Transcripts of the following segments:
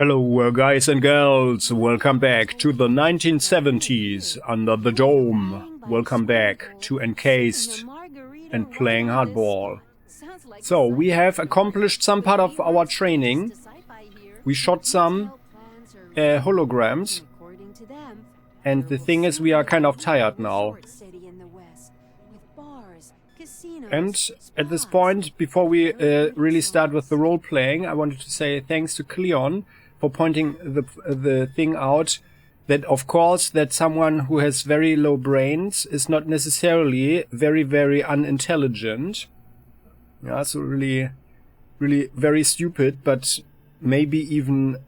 Hello guys and girls, welcome back to the 1970s under the dome. Welcome back to Encased and playing hardball. So we have accomplished some part of our training. We shot some holograms. And the thing is, we are kind of tired now. And at this point, before we really start with the role-playing, I wanted to say thanks to Cleon for pointing the thing out, that of course that someone who has very low brains is not necessarily very, very unintelligent. Yeah, so really very stupid, but maybe even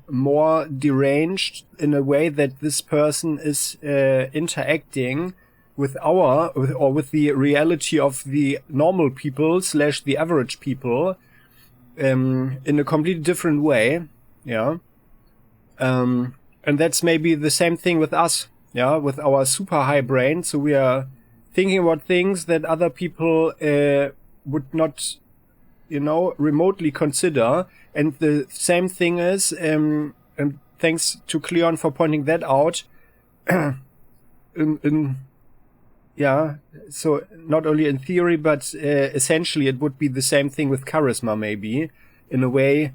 more deranged in a way that this person is interacting with with the reality of the normal people / the average people in a completely different way. Yeah. And that's maybe the same thing with us. Yeah, with our super high brain. So we are thinking about things that other people would not, remotely consider. And the same thing is, and thanks to Cleon for pointing that out, yeah, so not only in theory, but essentially it would be the same thing with charisma, maybe, in a way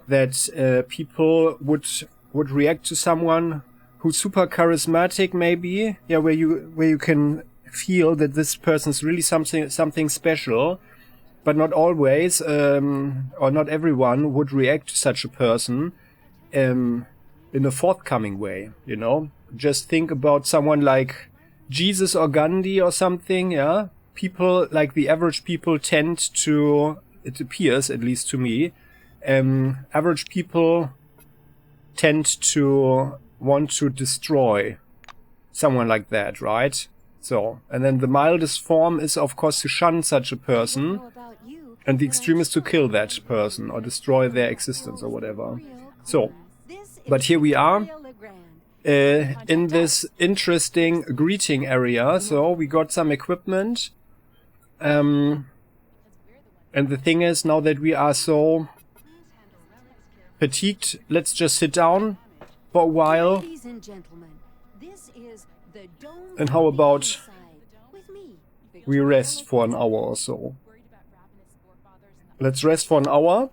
that people would react to someone who's super charismatic, maybe, yeah, where you can feel that this person's really something special, but not always, or not everyone would react to such a person in a forthcoming way, Just think about someone like Jesus or Gandhi or something, yeah? People, like the average people, tend to, it appears, at least to me, average people tend to want to destroy someone like that, right? So, and then the mildest form is, of course, to shun such a person, and the extreme is to kill that person or destroy their existence or whatever. So, but here we are in this interesting greeting area. So we got some equipment, and the thing is, now that we are so fatigued, let's just sit down for a while. And how about we rest for an hour or so? Let's rest for an hour.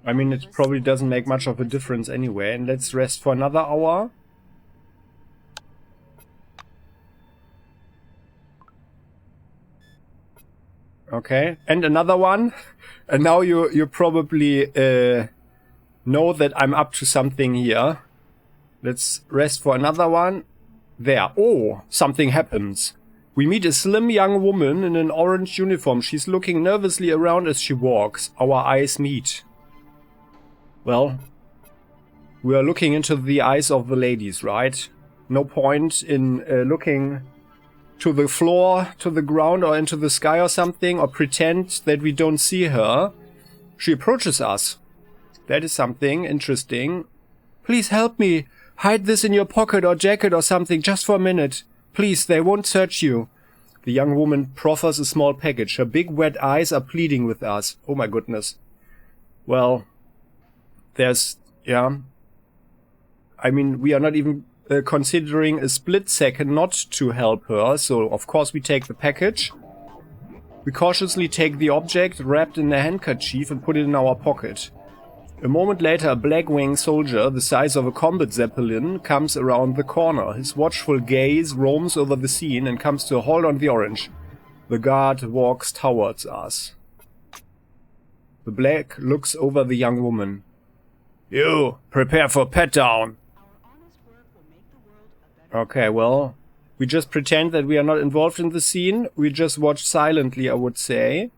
I mean, it probably doesn't make much of a difference anyway. And let's rest for another hour. Okay, and another one. And now you probably know that I'm up to something here. Let's rest for another one. There. Oh, something happens. We meet a slim young woman in an orange uniform. She's looking nervously around as she walks. Our eyes meet. Well, we are looking into the eyes of the ladies, right? No point in looking to the floor, to the ground, or into the sky or something, or pretend that we don't see her. She approaches us. That is something interesting. Please help me. Hide this in your pocket or jacket or something, just for a minute. Please, they won't search you. The young woman proffers a small package. Her big wet eyes are pleading with us. Oh my goodness. Well, yeah. I mean, we are not even considering a split second not to help her. So, of course, we take the package. We cautiously take the object wrapped in a handkerchief and put it in our pocket. A moment later, a black-winged soldier, the size of a combat zeppelin, comes around the corner. His watchful gaze roams over the scene and comes to a halt on the orange. The guard walks towards us. The black looks over the young woman. You, prepare for pat-down. Okay, well, we just pretend that we are not involved in the scene. We just watch silently, I would say.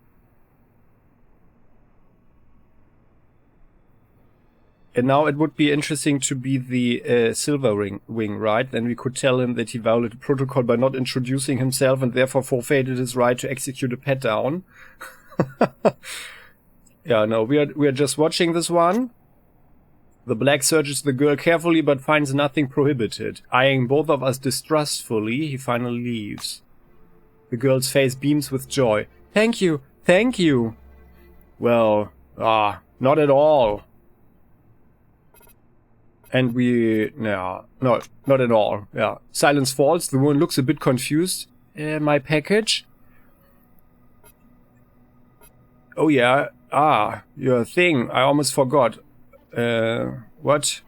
And now it would be interesting to be the silver wing, right? Then we could tell him that he violated protocol by not introducing himself and therefore forfeited his right to execute a pat-down. Yeah, no, we are just watching this one. The black searches the girl carefully but finds nothing prohibited. Eyeing both of us distrustfully, he finally leaves. The girl's face beams with joy. Thank you! Thank you! Well, not at all. And no, not at all. Yeah. Silence falls. The woman looks a bit confused. My package? Oh yeah. Your thing. I almost forgot. What?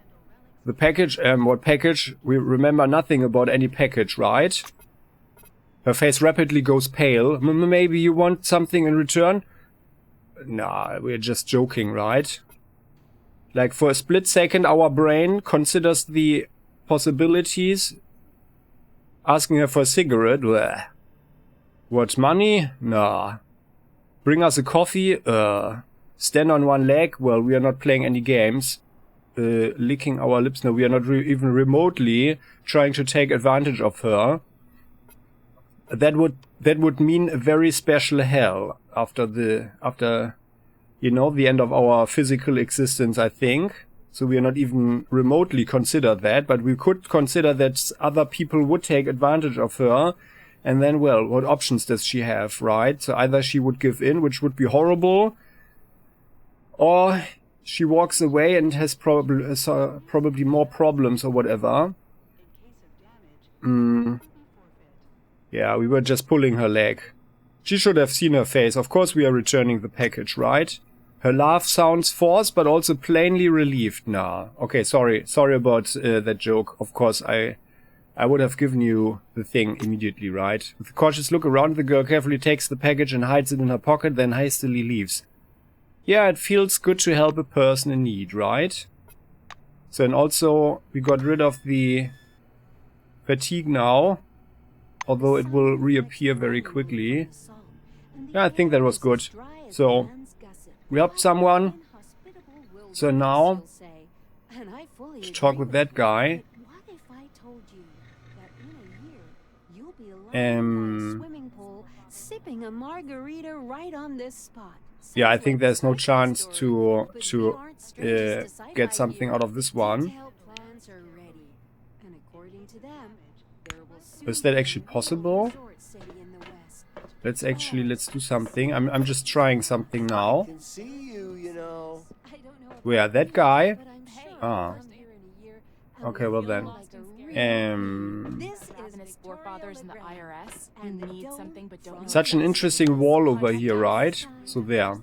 The package? What package? We remember nothing about any package, right? Her face rapidly goes pale. Maybe you want something in return? Nah, we're just joking, right? Like, for a split second, our brain considers the possibilities. Asking her for a cigarette? Bleh. What, money? Nah. Bring us a coffee? Stand on one leg? Well, we are not playing any games. Licking our lips? No, we are not even remotely trying to take advantage of her. That would mean a very special hell after you know, the end of our physical existence, I think. So we are not even remotely consider that, but we could consider that other people would take advantage of her. And then, well, what options does she have, right? So either she would give in, which would be horrible, or she walks away and has probably more problems or whatever. Yeah, we were just pulling her leg. She should have seen her face. Of course we are returning the package, right? Her laugh sounds forced, but also plainly relieved. Nah. Okay, sorry about that joke. Of course, I would have given you the thing immediately, right? With a cautious look around, the girl carefully takes the package and hides it in her pocket, then hastily leaves. Yeah, it feels good to help a person in need, right? So, and also, we got rid of the fatigue now, although it will reappear very quickly. Yeah, I think that was good. So, we helped someone. So now, to talk with that guy. Yeah, I think there's no chance to get something out of this one. Is that actually possible? Let's do something. I'm just trying something now. Where? That guy? Ah. Okay, well then. Such an interesting wall over here, right? So there.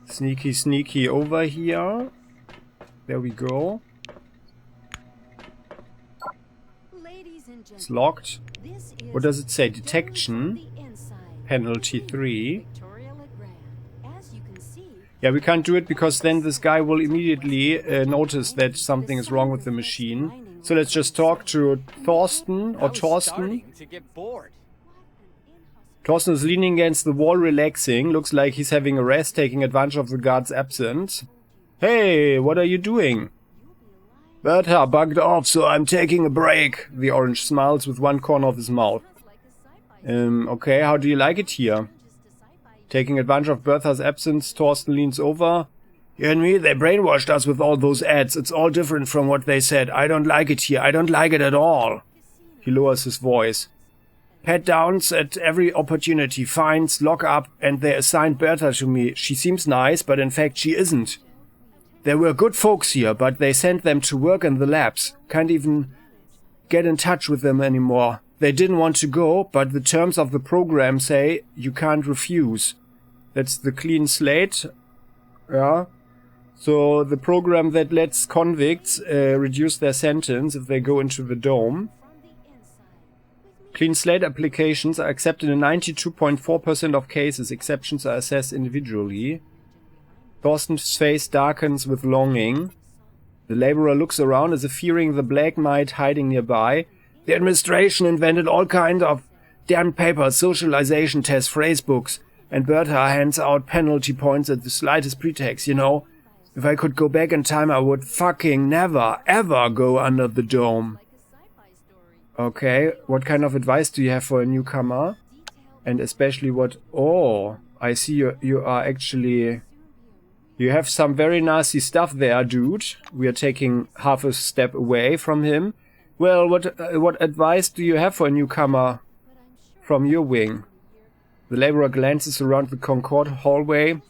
Sneaky over here. There we go. It's locked. What does it say? Detection. Penalty 3. Yeah, we can't do it because then this guy will immediately notice that something is wrong with the machine. So let's just talk to Thorsten or Torsten. Torsten is leaning against the wall, relaxing. Looks like he's having a rest, taking advantage of the guard's absence. Hey, what are you doing? Bertha bugged off, so I'm taking a break. The orange smiles with one corner of his mouth. Okay, how do you like it here? Taking advantage of Bertha's absence, Thorsten leans over. You and me, they brainwashed us with all those ads. It's all different from what they said. I don't like it here. I don't like it at all. He lowers his voice. Pat downs at every opportunity, fines, lock up, and they assigned Bertha to me. She seems nice, but in fact she isn't. There were good folks here, but they sent them to work in the labs. Can't even get in touch with them anymore. They didn't want to go, but the terms of the program say you can't refuse. That's the clean slate. Yeah. So the program that lets convicts reduce their sentence if they go into the dome. Clean slate applications are accepted in 92.4% of cases. Exceptions are assessed individually. Thorsten's face darkens with longing. The laborer looks around as if fearing the black might hiding nearby. The administration invented all kinds of damn papers, socialization tests, phrase books, and Bertha hands out penalty points at the slightest pretext, you know. If I could go back in time, I would fucking never, ever go under the dome. Okay, what kind of advice do you have for a newcomer? And especially what... Oh, I see you are actually You have some very nasty stuff there, dude. We are taking half a step away from him. Well, what advice do you have for a newcomer from your wing? The laborer glances around the Concord hallway.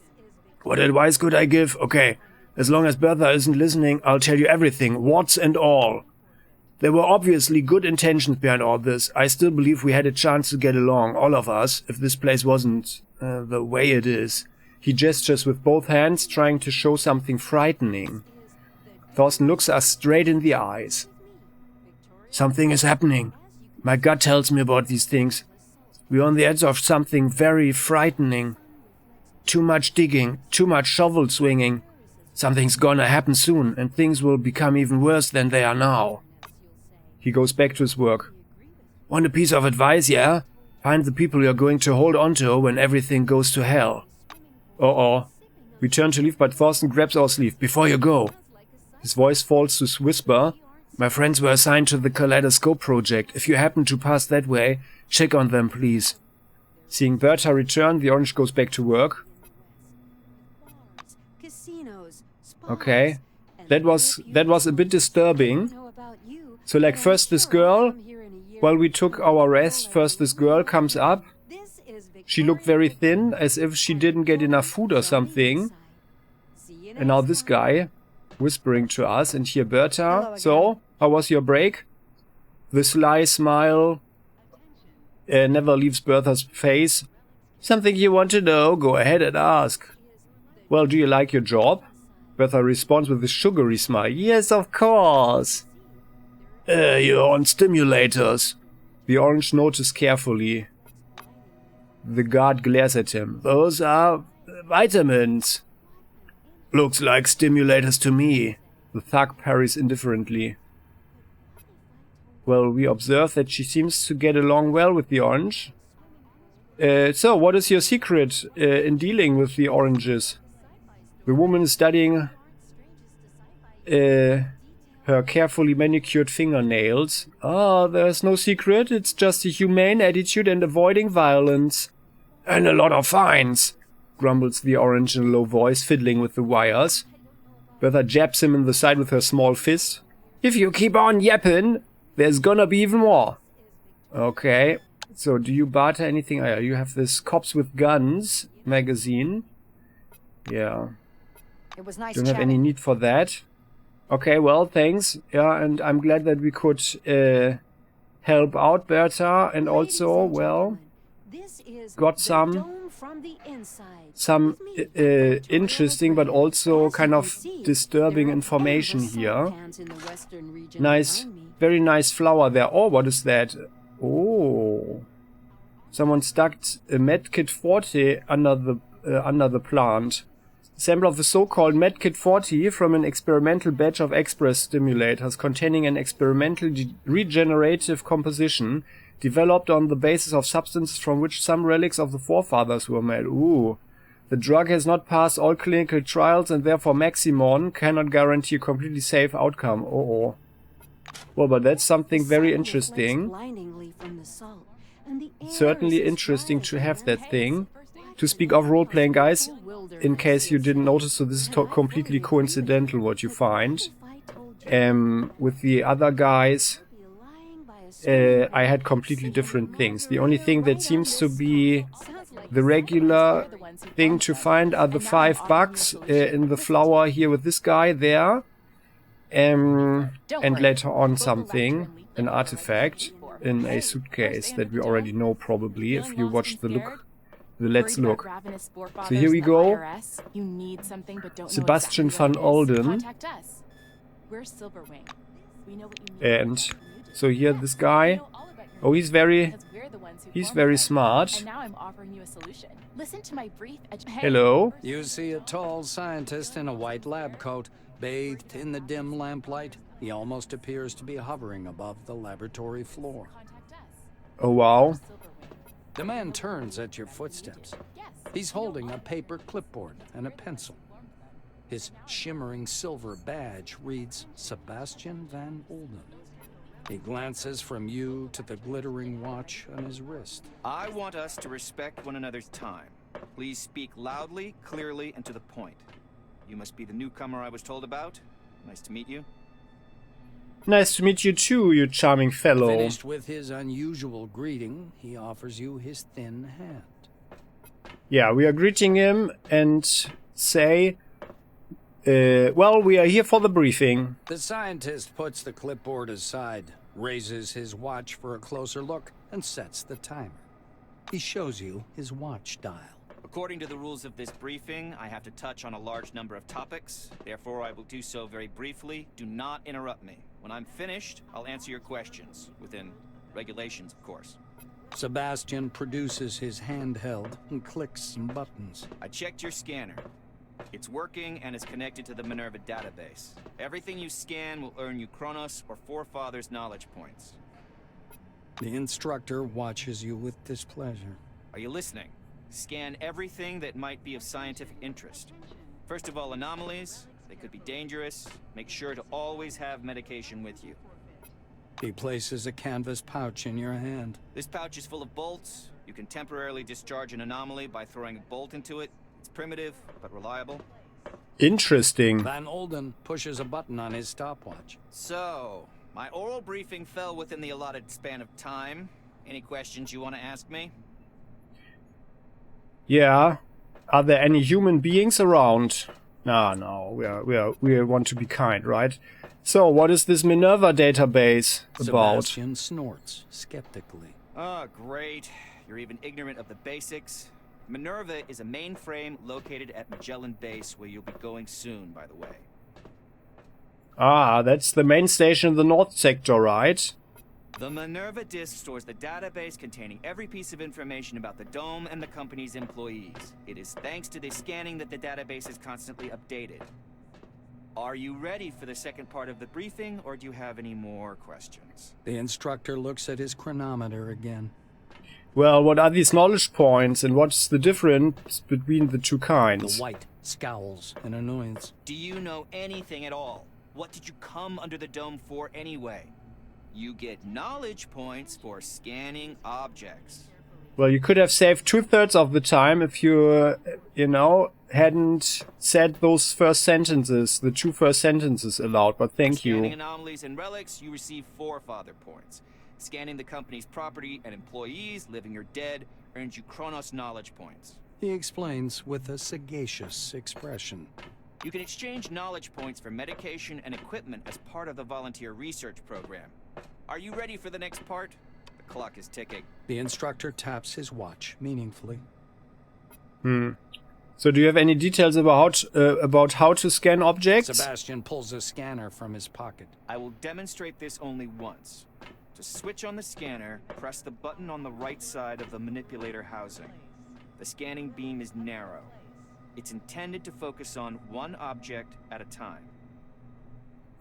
What advice could I give? Okay, as long as Bertha isn't listening, I'll tell you everything, warts and all. There were obviously good intentions behind all this. I still believe we had a chance to get along, all of us, if this place wasn't the way it is. He gestures with both hands, trying to show something frightening. Thorsten looks us straight in the eyes. Something is happening. My gut tells me about these things. We're on the edge of something very frightening. Too much digging, too much shovel swinging. Something's gonna happen soon, and things will become even worse than they are now. He goes back to his work. Want a piece of advice, yeah? Find the people you're going to hold on to when everything goes to hell. Uh-oh. We turn to leave, but Thorsten grabs our sleeve. Before you go. His voice falls to whisper. My friends were assigned to the Kaleidoscope project. If you happen to pass that way, check on them, please. Seeing Bertha return, the orange goes back to work. Okay. That was a bit disturbing. So like first this girl, while we took our rest, first this girl comes up. She looked very thin, as if she didn't get enough food or something. And now this guy whispering to us, and here Bertha. So, how was your break? The sly smile never leaves Bertha's face. Something you want to know? Go ahead and ask. Well, do you like your job? Bertha responds with a sugary smile. Yes, of course. You're on stimulators. The orange notices carefully. The guard glares at him. Those are vitamins. Looks like stimulators to me. The thug parries indifferently. Well, we observe that she seems to get along well with the orange. So, what is your secret in dealing with the oranges? The woman is studying her carefully manicured fingernails. Ah, there's no secret. It's just a humane attitude and avoiding violence. And a lot of fines, grumbles the orange in a low voice, fiddling with the wires. Bertha jabs him in the side with her small fist. If you keep on yapping, there's gonna be even more. Okay, so do you barter anything? Oh, yeah, you have this Cops with Guns magazine. Yeah. It was nice. Don't have any need for that. Okay, well, thanks. Yeah, and I'm glad that we could help out Bertha, and also, well, got some interesting but also kind of disturbing information here. Nice, very nice flower there. Oh, what is that? Oh, someone stuck a medkit 40 under the plant. Sample of the so-called medkit 40 from an experimental batch of express stimulators containing an experimental regenerative composition developed on the basis of substances from which some relics of the forefathers were made. Ooh. The drug has not passed all clinical trials and therefore Maximon cannot guarantee a completely safe outcome. Oh. Well, but that's something very interesting. Certainly interesting to have that thing. To speak of role-playing, guys, in case you didn't notice, so this is completely coincidental what you find. With the other guys, I had completely different things. The only thing that seems to be the regular thing to find are the 5 bugs in the flower here with this guy there. And later on something, an artifact in a suitcase that we already know probably if you watch the Let's Look. So here we go. Sebastian van Olden. And so here this guy. Oh, he's very smart. Hello. You see a tall scientist in a white lab coat, bathed in the dim lamplight. He almost appears to be hovering above the laboratory floor. Oh, wow. The man turns at your footsteps. He's holding a paper clipboard and a pencil. His shimmering silver badge reads Sebastian van Olden. He glances from you to the glittering watch on his wrist. I want us to respect one another's time. Please speak loudly, clearly, and to the point. You must be the newcomer I was told about. Nice to meet you. Nice to meet you too, you charming fellow. Finished with his unusual greeting, he offers you his thin hand. Yeah, we are greeting him and say, well, we are here for the briefing. The scientist puts the clipboard aside, raises his watch for a closer look, and sets the timer. He shows you his watch dial. According to the rules of this briefing, I have to touch on a large number of topics. Therefore, I will do so very briefly. Do not interrupt me. When I'm finished, I'll answer your questions. Within regulations, of course. Sebastian produces his handheld and clicks some buttons. I checked your scanner. It's working and is connected to the Minerva database. Everything you scan will earn you CRONUS or Forefathers knowledge points. The instructor watches you with displeasure. Are you listening? Scan everything that might be of scientific interest. First of all, anomalies. They could be dangerous. Make sure to always have medication with you. He places a canvas pouch in your hand. This pouch is full of bolts. You can temporarily discharge an anomaly by throwing a bolt into it. It's primitive, but reliable. Interesting. Van Olden pushes a button on his stopwatch. So, my oral briefing fell within the allotted span of time. Any questions you want to ask me? Yeah. Are there any human beings around? No, we want to be kind, right? So, what is this Minerva database about? Sebastian snorts skeptically. Oh, great. You're even ignorant of the basics. Minerva is a mainframe located at Magellan Base, where you'll be going soon, by the way. Ah, that's the main station in the North Sector, right? The Minerva disk stores the database containing every piece of information about the Dome and the company's employees. It is thanks to this scanning that the database is constantly updated. Are you ready for the second part of the briefing, or do you have any more questions? The instructor looks at his chronometer again. Well, what are these knowledge points, and what's the difference between the two kinds? The White scowls in annoyance. Do you know anything at all? What did you come under the Dome for anyway? You get knowledge points for scanning objects. Well, you could have saved 2/3 of the time if you, hadn't said those first sentences, the two first sentences aloud, but thank you. Scanning anomalies and relics, you receive Forefather points. Scanning the company's property and employees, living or dead, earns you CRONUS knowledge points. He explains with a sagacious expression. You can exchange knowledge points for medication and equipment as part of the volunteer research program. Are you ready for the next part? The clock is ticking. The instructor taps his watch meaningfully. So do you have any details about how to scan objects? Sebastian pulls a scanner from his pocket. I will demonstrate this only once. To switch on the scanner, press the button on the right side of the manipulator housing. The scanning beam is narrow. It's intended to focus on one object at a time.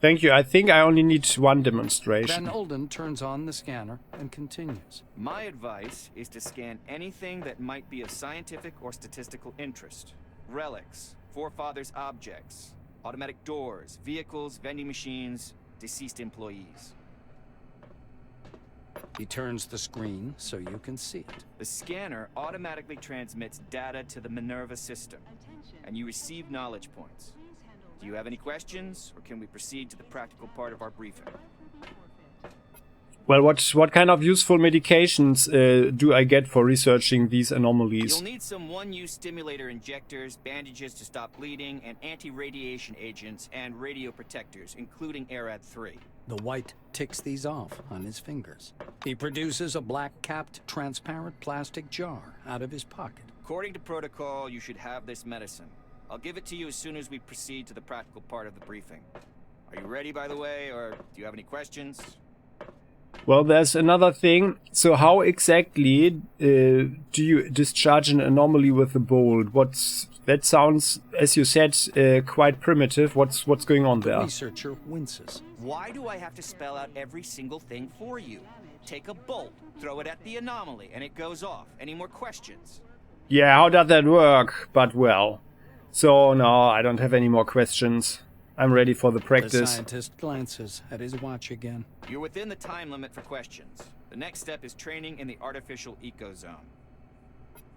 Thank you. I think I only need one demonstration. Van Olden turns on the scanner and continues. My advice is to scan anything that might be of scientific or statistical interest. Relics, Forefathers objects, automatic doors, vehicles, vending machines, deceased employees. He turns the screen so you can see it. The scanner automatically transmits data to the Minerva system, and you receive knowledge points. Do you have any questions, or can we proceed to the practical part of our briefing? Well, what kind of useful medications do I get for researching these anomalies? You'll need some one-use stimulator injectors, bandages to stop bleeding, and anti-radiation agents and radio protectors, including ARAD-3. The White ticks these off on his fingers. He produces a black-capped, transparent plastic jar out of his pocket. According to protocol, you should have this medicine. I'll give it to you as soon as we proceed to the practical part of the briefing. Are you ready, by the way, or do you have any questions? Well, there's another thing. So how exactly do you discharge an anomaly with a bolt? That sounds, as you said, quite primitive. What's going on there? The researcher winces. Why do I have to spell out every single thing for you? Take a bolt, throw it at the anomaly, and it goes off. Any more questions? Yeah, how does that work? But well. So, no, I don't have any more questions. I'm ready for the practice. The scientist glances at his watch again. You're within the time limit for questions. The next step is training in the artificial ecozone.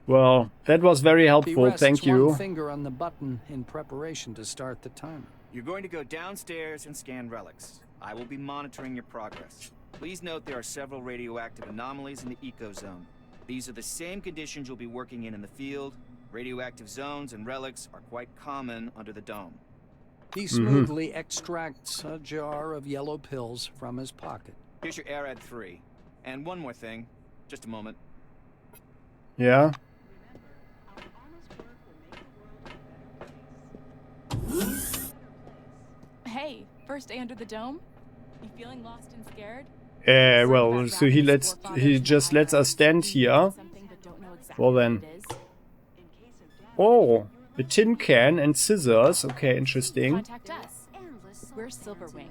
Well, that was very He helpful. rests Thank you. one finger on the button in preparation to start the timer. You're going to go downstairs and scan relics. I will be monitoring your progress. Please note there are several radioactive anomalies in the ecozone. These are the same conditions you'll be working in the field. Radioactive zones and relics are quite common under the dome. He smoothly extracts a jar of yellow pills from his pocket. Here's your Arad 3. And one more thing. Just a moment. Yeah. Hey, first day under the dome? You feeling lost and scared? Well, so he just lets us stand here. Well then. Oh, a tin can and scissors. Okay, interesting. Contact us. We're Silverwing.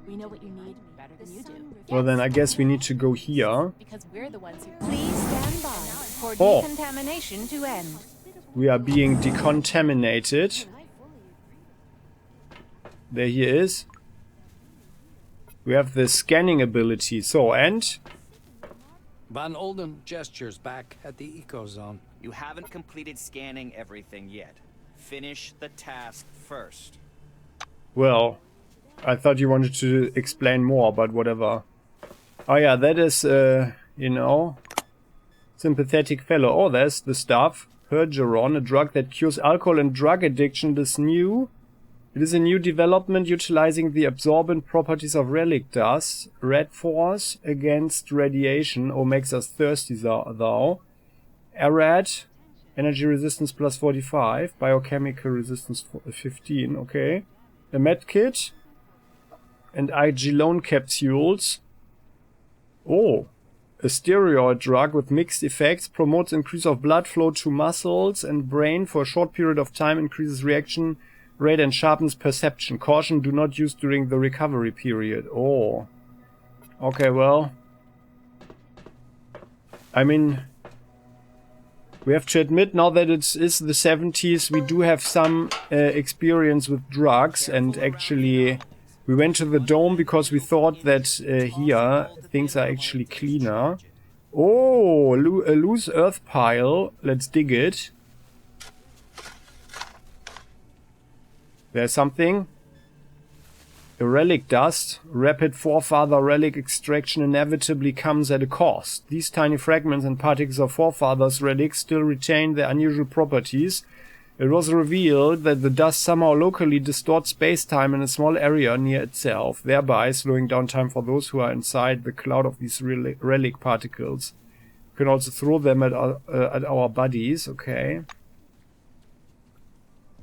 We know what you need better than you do. Well then, I guess we need to go here. Because we're the ones who Please stand by for Oh. decontamination to end. We are being decontaminated. There he is. We have the scanning ability. So, and? Van Olden gestures back at the ecozone. You haven't completed scanning everything yet. Finish the task first. Well, I thought you wanted to explain more, but whatever. Oh yeah, that is, you know, sympathetic fellow. Oh, there's the stuff. Pergeron, a drug that cures alcohol and drug addiction, is new. It is a new development utilizing the absorbent properties of relic dust. Red force against radiation. Oh, makes us thirsty thou. Arad, energy resistance plus 45. Biochemical resistance 15. Okay. A medkit. And IG loan capsules. Oh. A steroid drug with mixed effects. Promotes increase of blood flow to muscles and brain for a short period of time. Increases reaction rate and sharpens perception. Caution, do not use during the recovery period. Oh. Okay, well. I mean, we have to admit now that it is the 70s, we do have some experience with drugs, and actually we went to the dome because we thought that here things are actually cleaner. Oh, a loose earth pile. Let's dig it. There's something. A relic dust. Rapid forefather relic extraction inevitably comes at a cost. These tiny fragments and particles of forefathers' relics still retain their unusual properties. It was revealed that the dust somehow locally distorts space-time in a small area near itself, thereby slowing down time for those who are inside the cloud of these relic particles. You can also throw them at our buddies. Okay.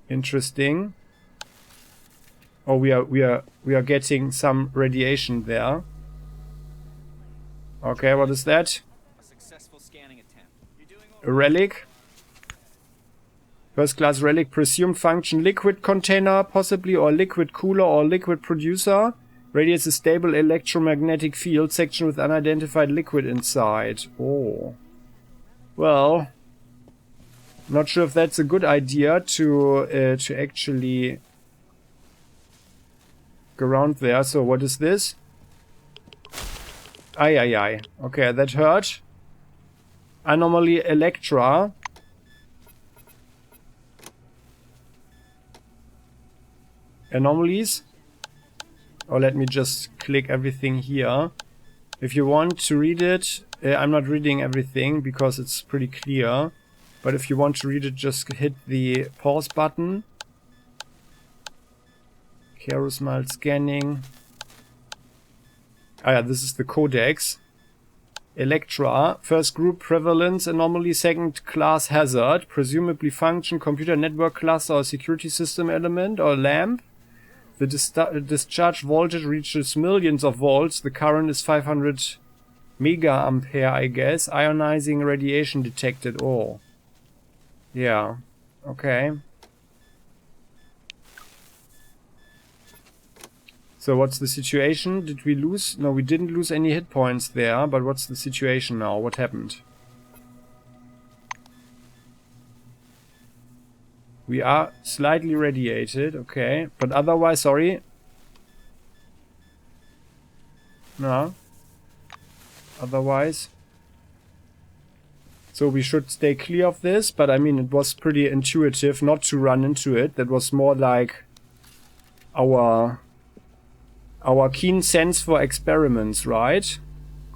Interesting. Oh, we are getting some radiation there. Okay, what is that? A successful scanning attempt. You're doing all A relic. First class relic presumed function liquid container, possibly, or liquid cooler or liquid producer. Radiates a stable electromagnetic field section with unidentified liquid inside. Oh. Well, not sure if that's a good idea to actually go around there. So what is this? Aye. Okay, that hurt. Anomaly Electra. Anomalies. Oh, let me just click everything here. If you want to read it, I'm not reading everything because it's pretty clear. But if you want to read it, just hit the pause button. Carousel scanning. Ah yeah, this is the codex. Electra. First group prevalence anomaly, second class hazard. Presumably function, computer network cluster or security system element or lamp. The discharge voltage reaches millions of volts. The current is 500 mega ampere, I guess. Ionizing radiation detected. Oh. Yeah. Okay. So what's the situation? Did we lose? No, we didn't lose any hit points there, but what's the situation now? What happened? We are slightly radiated, okay. But otherwise, sorry. No. Otherwise. So we should stay clear of this, but I mean, it was pretty intuitive not to run into it. That was more like our keen sense for experiments, right?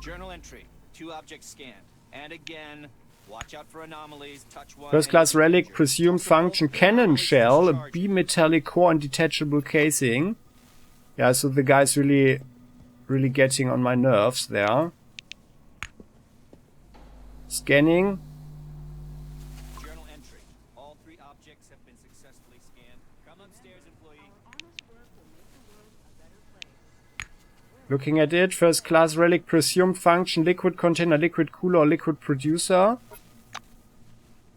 Journal entry. 2 objects scanned. And again, watch out for anomalies. Touch one. First class relic, presumed function, cannon shell, a bimetallic core and detachable casing. Yeah, so the guy's really getting on my nerves there. Scanning. Journal entry. All 3 objects have been successfully scanned. Come upstairs, employee. Looking at it, first class relic, presumed function, liquid container, liquid cooler, or liquid producer.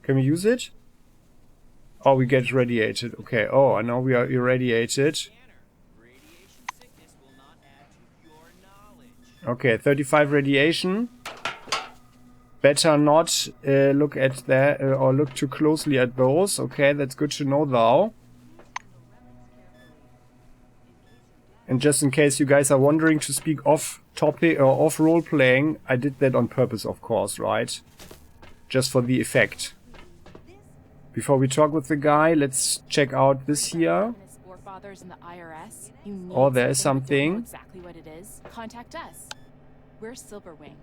Can we use it? Oh, we get radiated. Okay. Oh, I know we are irradiated. Radiation sickness will not add to your knowledge. Okay, 35 radiation. Better not look at that or look too closely at those. Okay, that's good to know though. And just in case you guys are wondering to speak off topic or off role playing, I did that on purpose, of course, right? Just for the effect. Before we talk with the guy, let's check out this here. Oh, there is something. Exactly what it is. Contact us. We're Silverwing.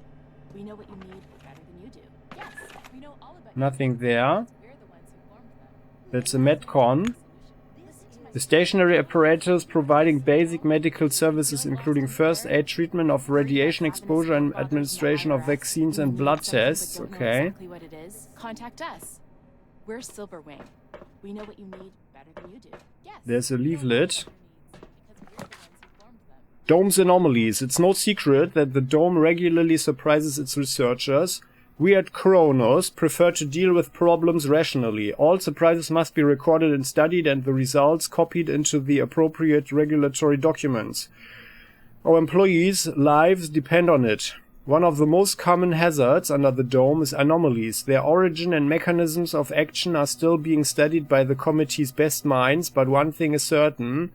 We know what you need better than you do. Yes, we know all about Nothing there. We're the ones who formed them. That's a Medcon. The stationary apparatus providing basic medical services including first aid, treatment of radiation exposure and administration of vaccines and blood tests. Okay. Exactly what it is. Contact us. We're Silverwing. We know what you need better than you do. Yes. There's a leaflet. Because we're the ones who formed them. Dome's anomalies. It's no secret that the Dome regularly surprises its researchers. We at CRONUS prefer to deal with problems rationally. All surprises must be recorded and studied and the results copied into the appropriate regulatory documents. Our employees' lives depend on it. One of the most common hazards under the Dome is anomalies. Their origin and mechanisms of action are still being studied by the committee's best minds, but one thing is certain.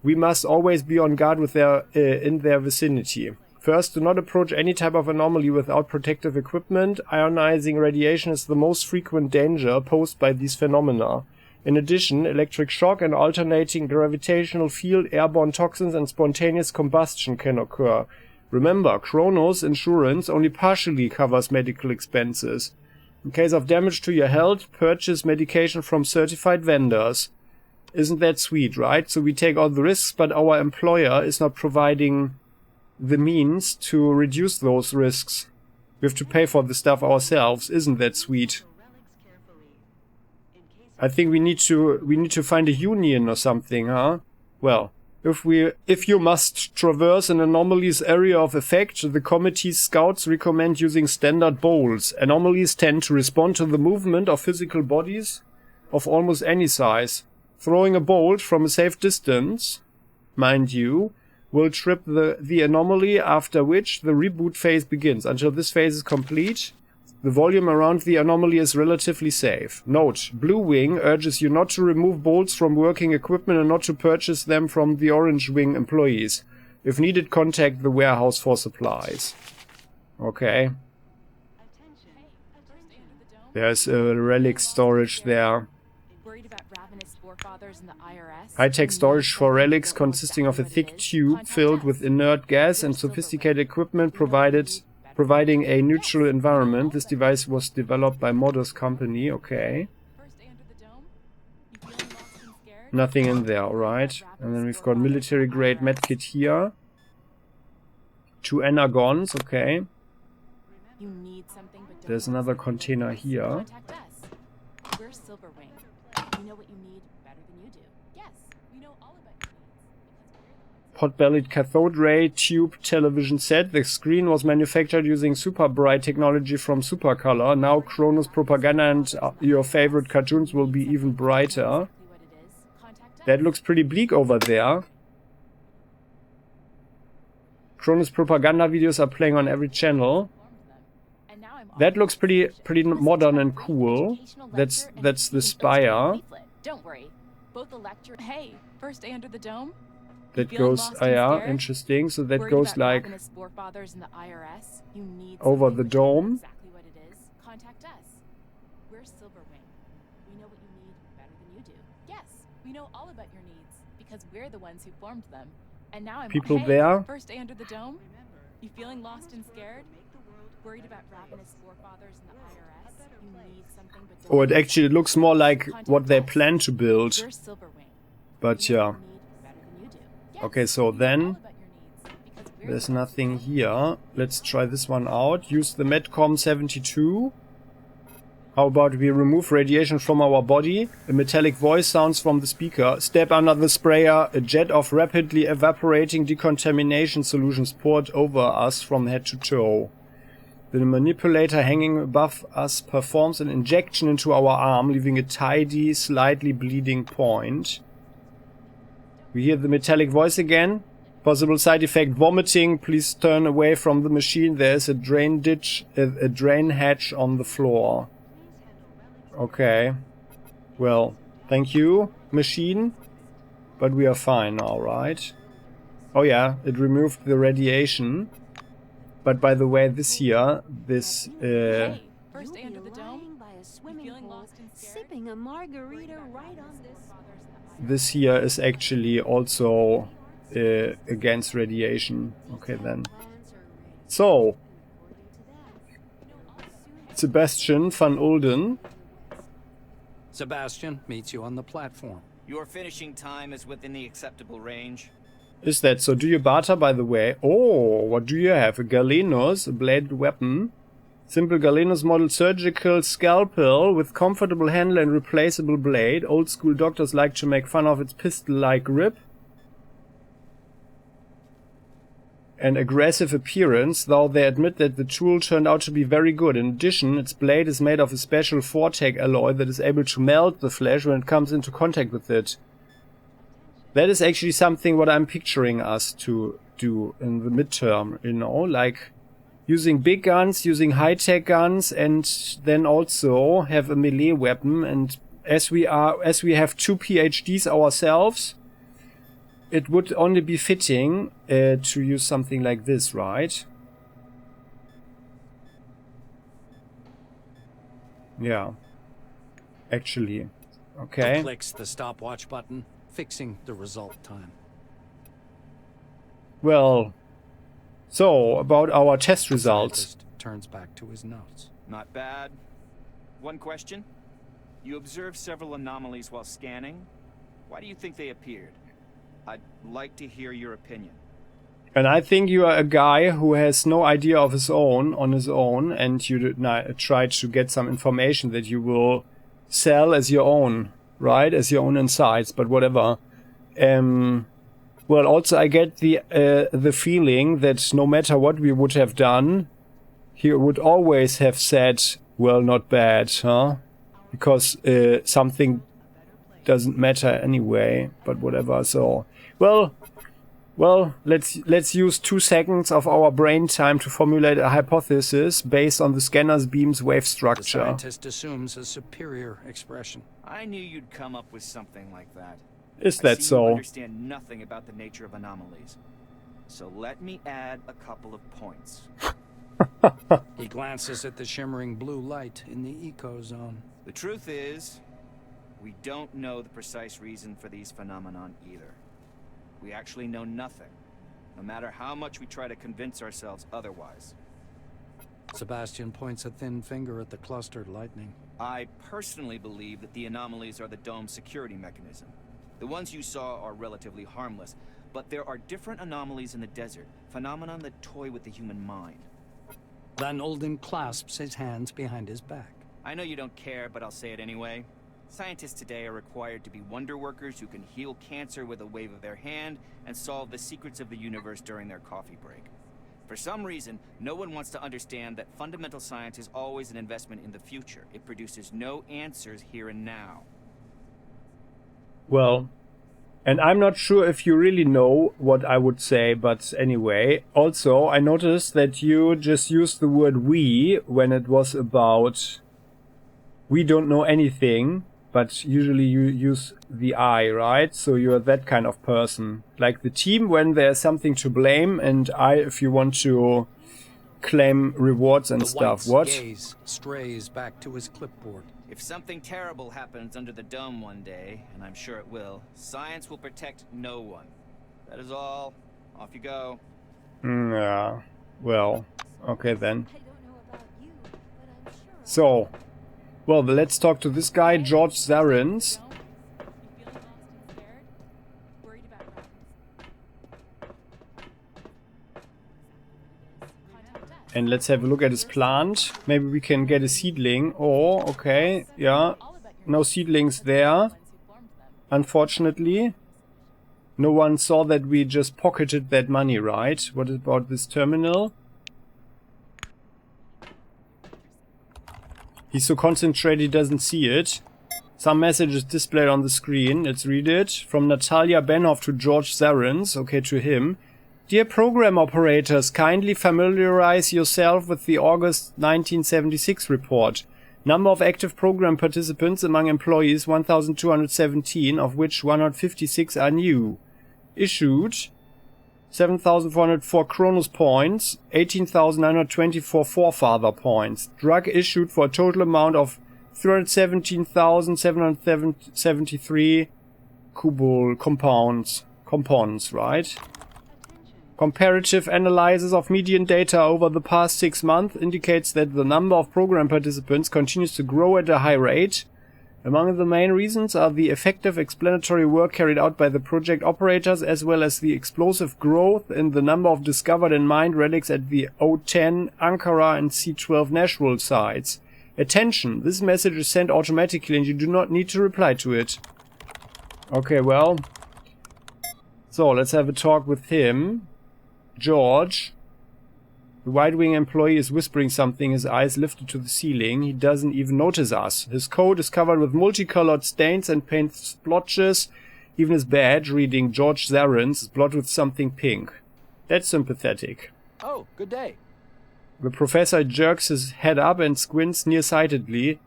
We must always be on guard with in their vicinity. First, do not approach any type of anomaly without protective equipment. Ionizing radiation is the most frequent danger posed by these phenomena. In addition, electric shock and alternating gravitational field, airborne toxins, and spontaneous combustion can occur. Remember, CRONUS insurance only partially covers medical expenses. In case of damage to your health, purchase medication from certified vendors. Isn't that sweet, right? So we take all the risks, but our employer is not providing the means to reduce those risks. We have to pay for the stuff ourselves. Isn't that sweet? I think we need to find a union or something, huh? Well, if you must traverse an anomaly's area of effect, the committee's scouts recommend using standard bowls. Anomalies tend to respond to the movement of physical bodies of almost any size. Throwing a bolt from a safe distance, mind you, will trip the anomaly, after which the reboot phase begins. Until this phase is complete, the volume around the anomaly is relatively safe. Note, Blue Wing urges you not to remove bolts from working equipment and not to purchase them from the Orange Wing employees. If needed, contact the warehouse for supplies. Okay. There's a relic storage there. Worried about ravenous forefathers in the IRS? High-tech storage for relics consisting of a thick tube filled with inert gas and sophisticated equipment providing a neutral environment. This device was developed by Modus Company. Okay. First day under the dome? You feeling lost and scared? Nothing in there, alright. And then we've got military-grade medkit here. 2 energons, okay. You need something, but don't There's another container here. contact us. We're Silverwing. We know what you need better than you do. Yes, we know all about your needs because we're the ones. Pot-bellied cathode ray tube television set. The screen was manufactured using super bright technology from Supercolor. Now CRONUS propaganda and your favorite cartoons will be even brighter. Exactly what it is. Contact us. That looks pretty bleak over there. CRONUS propaganda videos are playing on every channel. And now I'm That looks pretty modern and cool. That's the spire. Don't worry. Both the lecture. Hey, first day under the dome? That Feeling goes, lost and yeah, scared? interesting. So that Worried goes about like ravenous forefathers in the IRS? You need over something, the but don't know dome. Exactly what it is. Contact us. We're Silverwing. We know what you need better than you do. Yes, we know all about your needs because we're the ones who formed them. And now I'm People hey, there? First day under the dome? You feeling lost and scared? Worried about ravenous forefathers in the IRS? You need something but don't Oh, it actually looks more like what they plan to build. We're Silverwing. But We know yeah. what you need better than you do. Yes, Okay, so we know then all about your needs because we're there's the ones who nothing formed them. here. Let's try this one out. Use the Medcom 72. How about we remove radiation from our body? A metallic voice sounds from the speaker. Step under the sprayer. A jet of rapidly evaporating decontamination solutions poured over us from head to toe. The manipulator hanging above us performs an injection into our arm, leaving a tidy, slightly bleeding point. We hear the metallic voice again. Possible side effect: vomiting. Please turn away from the machine. There is a drain ditch, a drain hatch on the floor. Okay. Well, thank you, machine. But we are fine now, right? Oh yeah, it removed the radiation. But by the way, this here, this Hey, first day You'll under be the dome? lying by a swimming feeling pool, lost and scared? sipping a margarita right on this. this here is actually also against radiation. Okay then. So, Sebastian van Ulden. Sebastian meets you on the platform. Your finishing time is within the acceptable range. Is that so? Do you barter, by the way? Oh, what do you have? A Galenus, a bladed weapon. Simple Galenus model surgical scalpel with comfortable handle and replaceable blade. Old school doctors like to make fun of its pistol-like grip and aggressive appearance, though they admit that the tool turned out to be very good. In addition, its blade is made of a special Vortec alloy that is able to melt the flesh when it comes into contact with it. That is actually something what I'm picturing us to do in the midterm, you know, like using big guns, using high-tech guns, and then also have a melee weapon. And as we have 2 PhDs ourselves, it would only be fitting to use something like this, right? Yeah. Actually. Okay. Clicks the stopwatch button, fixing the result time. Well, so about our test results. Scientist turns back to his notes. Not bad. One question. You observed several anomalies while scanning. Why do you think they appeared? I'd like to hear your opinion. And I think you are a guy who has no idea of his own, and you try to get some information that you will sell as your own, right? As your own insights, but whatever. Well, also I get the feeling that no matter what we would have done, he would always have said, well, not bad, huh? Because something doesn't matter anyway, but whatever. So, well, let's use 2 seconds of our brain time to formulate a hypothesis based on the scanner's beam's wave The structure. scientist assumes a superior expression. I knew you'd come up with something like that. Is I that see You so? understand nothing about the nature of anomalies. So let me add a couple of points. He glances at the shimmering blue light in the eco zone. The truth is, we don't know the precise reason for these phenomenon either. We actually know nothing, no matter how much we try to convince ourselves otherwise. Sebastian points a thin finger at the clustered lightning. I personally believe that the anomalies are the dome's security mechanism. The ones you saw are relatively harmless, but there are different anomalies in the desert, phenomenon that toy with the human mind. Van Ulden clasps his hands behind his back. I know you don't care, but I'll say it anyway. Scientists today are required to be wonder workers who can heal cancer with a wave of their hand and solve the secrets of the universe during their coffee break. For some reason, no one wants to understand that fundamental science is always an investment in the future. It produces no answers here and now. Well, and I'm not sure if you really know what I would say, but anyway. Also, I noticed that you just used the word we when it was about we don't know anything, but usually you use the I, right? So you're that kind of person. Like the team when there's something to blame, and I if you want to claim rewards and The stuff. White's What? gaze strays back to his clipboard. If something terrible happens under the dome one day, and I'm sure it will, science will protect no one. That is all. Off you go. Yeah. Well, okay then. I don't know about you, but I'm sure. So, well, let's talk to this guy, George Zarins. You feeling lost and scared? Worried about Contact us. And let's have a look at his plant. Maybe we can get a seedling. Oh, okay. Yeah. No seedlings there. Unfortunately. No one saw that we just pocketed that money, right? What about this terminal? He's so concentrated he doesn't see it. Some message is displayed on the screen. Let's read it. From Natalia Benhoff to George Zarins. Okay, to him. Dear program operators, kindly familiarize yourself with the August 1976 report. Number of active program participants among employees 1,217, of which 156 are new. Issued 7,404 CRONUS points, 18,924 forefather points. Drug issued for a total amount of 317,773 Kubul compounds, right? Comparative analysis of median data over the past 6 months indicates that the number of program participants continues to grow at a high rate. Among the main reasons are the effective explanatory work carried out by the project operators, as well as the explosive growth in the number of discovered and mined relics at the O10, Ankara and C12 Nashville sites. Attention, this message is sent automatically and you do not need to reply to it. Okay, well. So, let's have a talk with him. George. The White-Wing employee is whispering something, his eyes lifted to the ceiling. He doesn't even notice us. His coat is covered with multicolored stains and paint splotches. Even his badge, reading George Zarins, is blotted with something pink. That's sympathetic. Oh, good day. The professor jerks his head up and squints nearsightedly.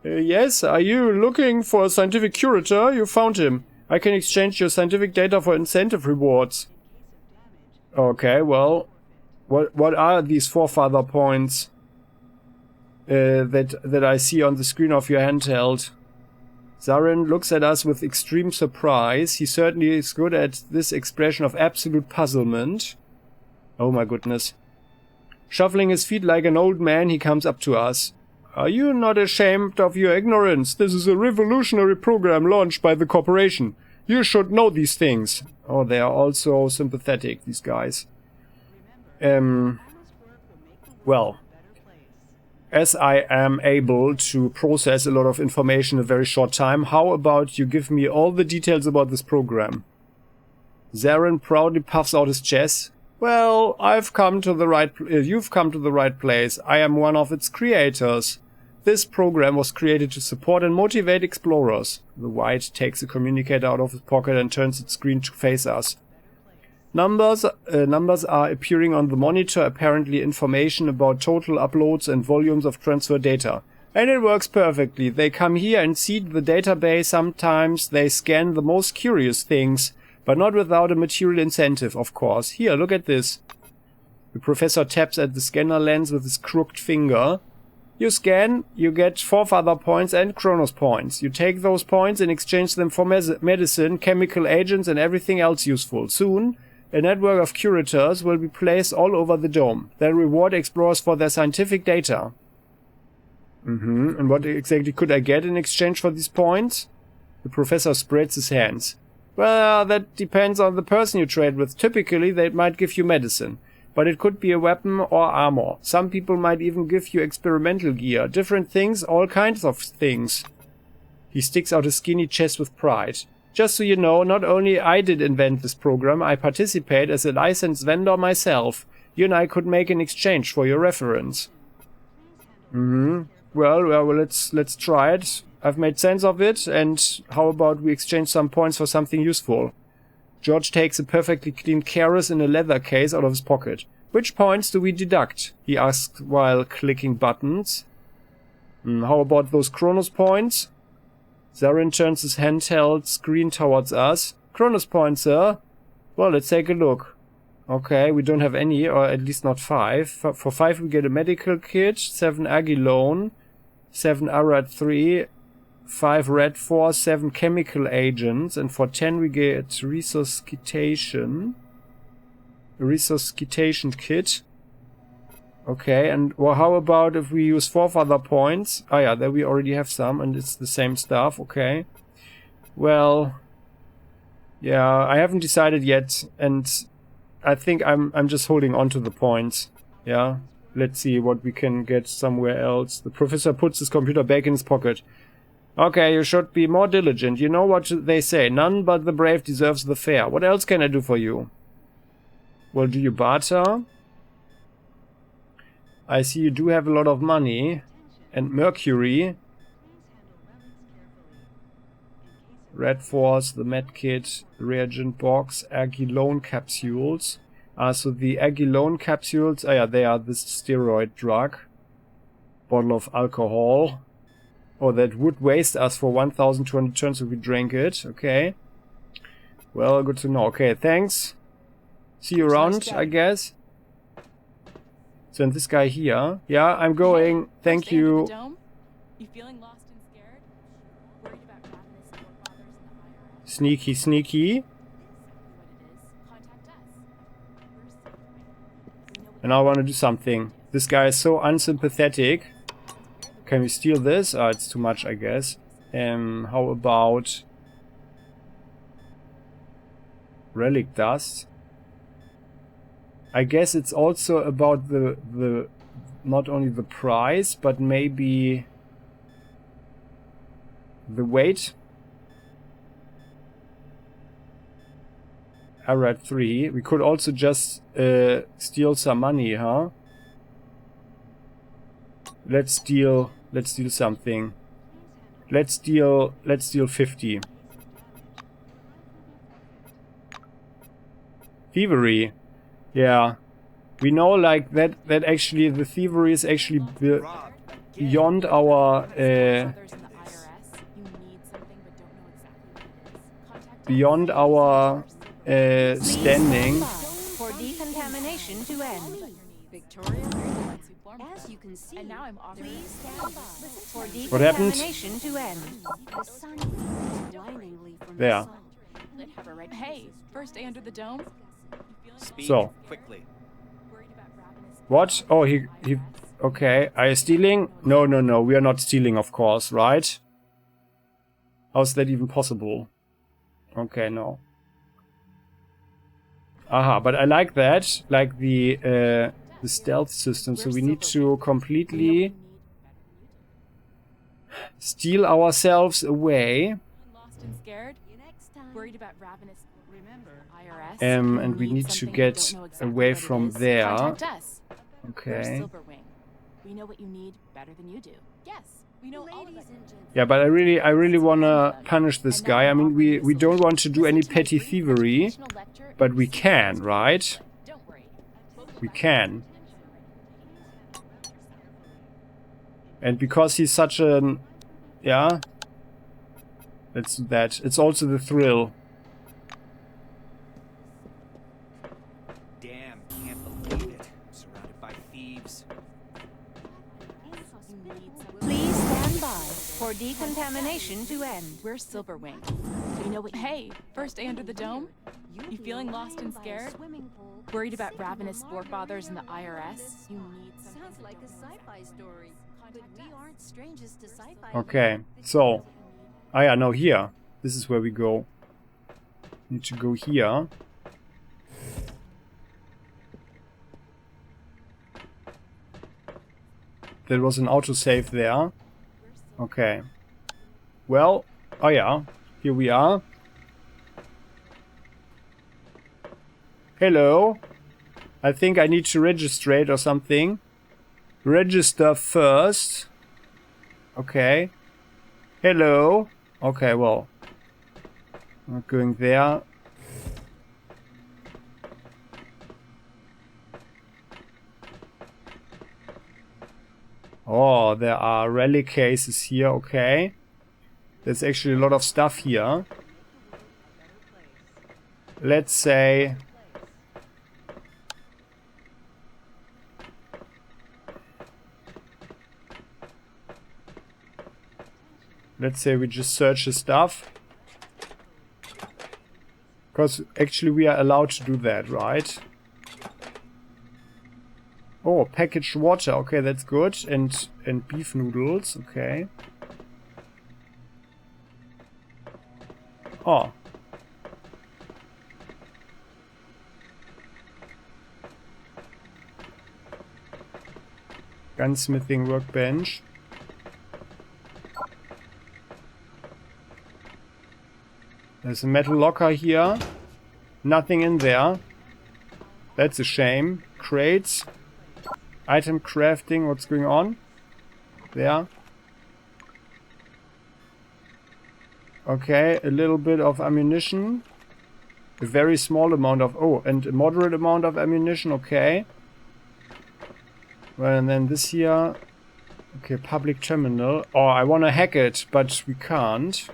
Yes, are you looking for a scientific curator? You found him. I can exchange your scientific data for incentive rewards. Okay, well, what are these forefather points that I see on the screen of your handheld? Zarin looks at us with extreme surprise. He certainly is good at this expression of absolute puzzlement. Oh my goodness. Shuffling his feet like an old man, he comes up to us. Are you not ashamed of your ignorance? This is a revolutionary program launched by the corporation. You should know these things. Oh, they are also sympathetic, these guys. Well, as I am able to process a lot of information in a very short time, how about you give me all the details about this program? Zarin proudly puffs out his chest. Well, you've come to the right place. I am one of its creators. This program was created to support and motivate explorers. The White takes a communicator out of his pocket and turns its screen to face us. Numbers are appearing on the monitor, apparently information about total uploads and volumes of transfer data. And it works perfectly. They come here and seed the database. Sometimes they scan the most curious things, but not without a material incentive, of course. Here, look at this. The professor taps at the scanner lens with his crooked finger. You scan, you get forefather points and CRONUS points. You take those points and exchange them for medicine, chemical agents and everything else useful. Soon, a network of curators will be placed all over the dome. They'll reward explorers for their scientific data. And what exactly could I get in exchange for these points? The professor spreads his hands. Well, that depends on the person you trade with. Typically, they might give you medicine. But it could be a weapon or armor. Some people might even give you experimental gear. Different things, all kinds of things. He sticks out his skinny chest with pride. Just so you know, not only I did invent this program, I participate as a licensed vendor myself. You and I could make an exchange for your reference. Well, let's try it. I've made sense of it, and how about we exchange some points for something useful? George takes a perfectly clean Keras in a leather case out of his pocket. Which points do we deduct? He asks while clicking buttons. How about those CRONUS points? Zarin turns his handheld screen towards us. CRONUS points, sir? Well, let's take a look. Okay, we don't have any, or at least not 5. For 5 we get a medical kit, 7 Agilone, 7 Arad 3, 5 Red 4, 7 chemical agents, and for 10 we get resuscitation. A resuscitation kit. Okay, and well, how about if we use 4 further points? Ah yeah, there we already have some, and it's the same stuff, okay. Well, yeah, I haven't decided yet, and I think I'm just holding on to the points. Yeah, let's see what we can get somewhere else. The professor puts his computer back in his pocket. Okay, you should be more diligent. You know what they say, none but the brave deserves the fair. What else can I do for you? Well, do you barter? I see you do have a lot of money. And Mercury. Red Force, the medkit, reagent box, Agilone capsules. So the Agilone capsules, yeah, they are this steroid drug. Bottle of alcohol. Oh, that would waste us for 1,200 turns if we drank it. Okay. Well, good to know. Okay, thanks. See you around, I guess. So, and this guy here. Yeah, I'm going. Thank you. You feeling lost and scared? Worried about ravenous forefathers and the IRS? Sneaky, sneaky. And I want to do something. This guy is so unsympathetic. Can we steal this? It's too much, I guess. How about relic dust? I guess it's also about the not only the price, but maybe the weight. Arad 3. We could also just steal some money, huh? Let's steal something. Let's steal 50. Thievery. Yeah. We know like that actually the thievery is actually beyond our standing. For decontamination to end. As you can see, and now I'm please stand by. For What happened? decontamination to end. The sun blindingly from There. the sun. Hey, first day under the dome? Speak So. quickly. What? Oh, he okay. Are you stealing? No, we are not stealing, of course, right? How's that even possible? Okay, no. Aha, but I like that, like the stealth system, so we need to completely steal ourselves away. Lost and scared? Worried about ravenous IRS? And we need to get away from there. Contact us. Okay. We're Silverwing. We know what you need better than you do. Yes, we know all about it. Yeah, but I really wanna punish this guy. I mean, we don't want to do any petty thievery, but we can, right? Don't worry. We can. And because he's such an... Yeah. Let's do that. It's also the thrill. Damn, can't believe it. Surrounded by thieves. Please stand by for decontamination to end. We're Silverwing. We know what. Hey, first day under the dome? You feeling lost and scared? Worried about ravenous forefathers and the IRS? You need something. Sounds like a sci-fi story, but we aren't strangers to sci-fi. Okay, so... Ah yeah, no, here. This is where we go. Need to go here. There was an autosave there. Okay. Well, oh yeah, here we are. Hello. I think I need to register or something. Register first. Okay. Hello. Okay, well. Not going there. Oh, there are relic cases here, okay. There's actually a lot of stuff here. Let's say let's say we just search his stuff. Because actually we are allowed to do that, right? Oh, packaged water. Okay, that's good. And beef noodles. Okay. Oh. Gunsmithing workbench. There's a metal locker here. Nothing in there. That's a shame. Crates. Item crafting. What's going on? There. Okay, a little bit of ammunition. A very small amount of... Oh, and a moderate amount of ammunition. Okay. Well, and then this here... Okay, public terminal. Oh, I want to hack it, but we can't.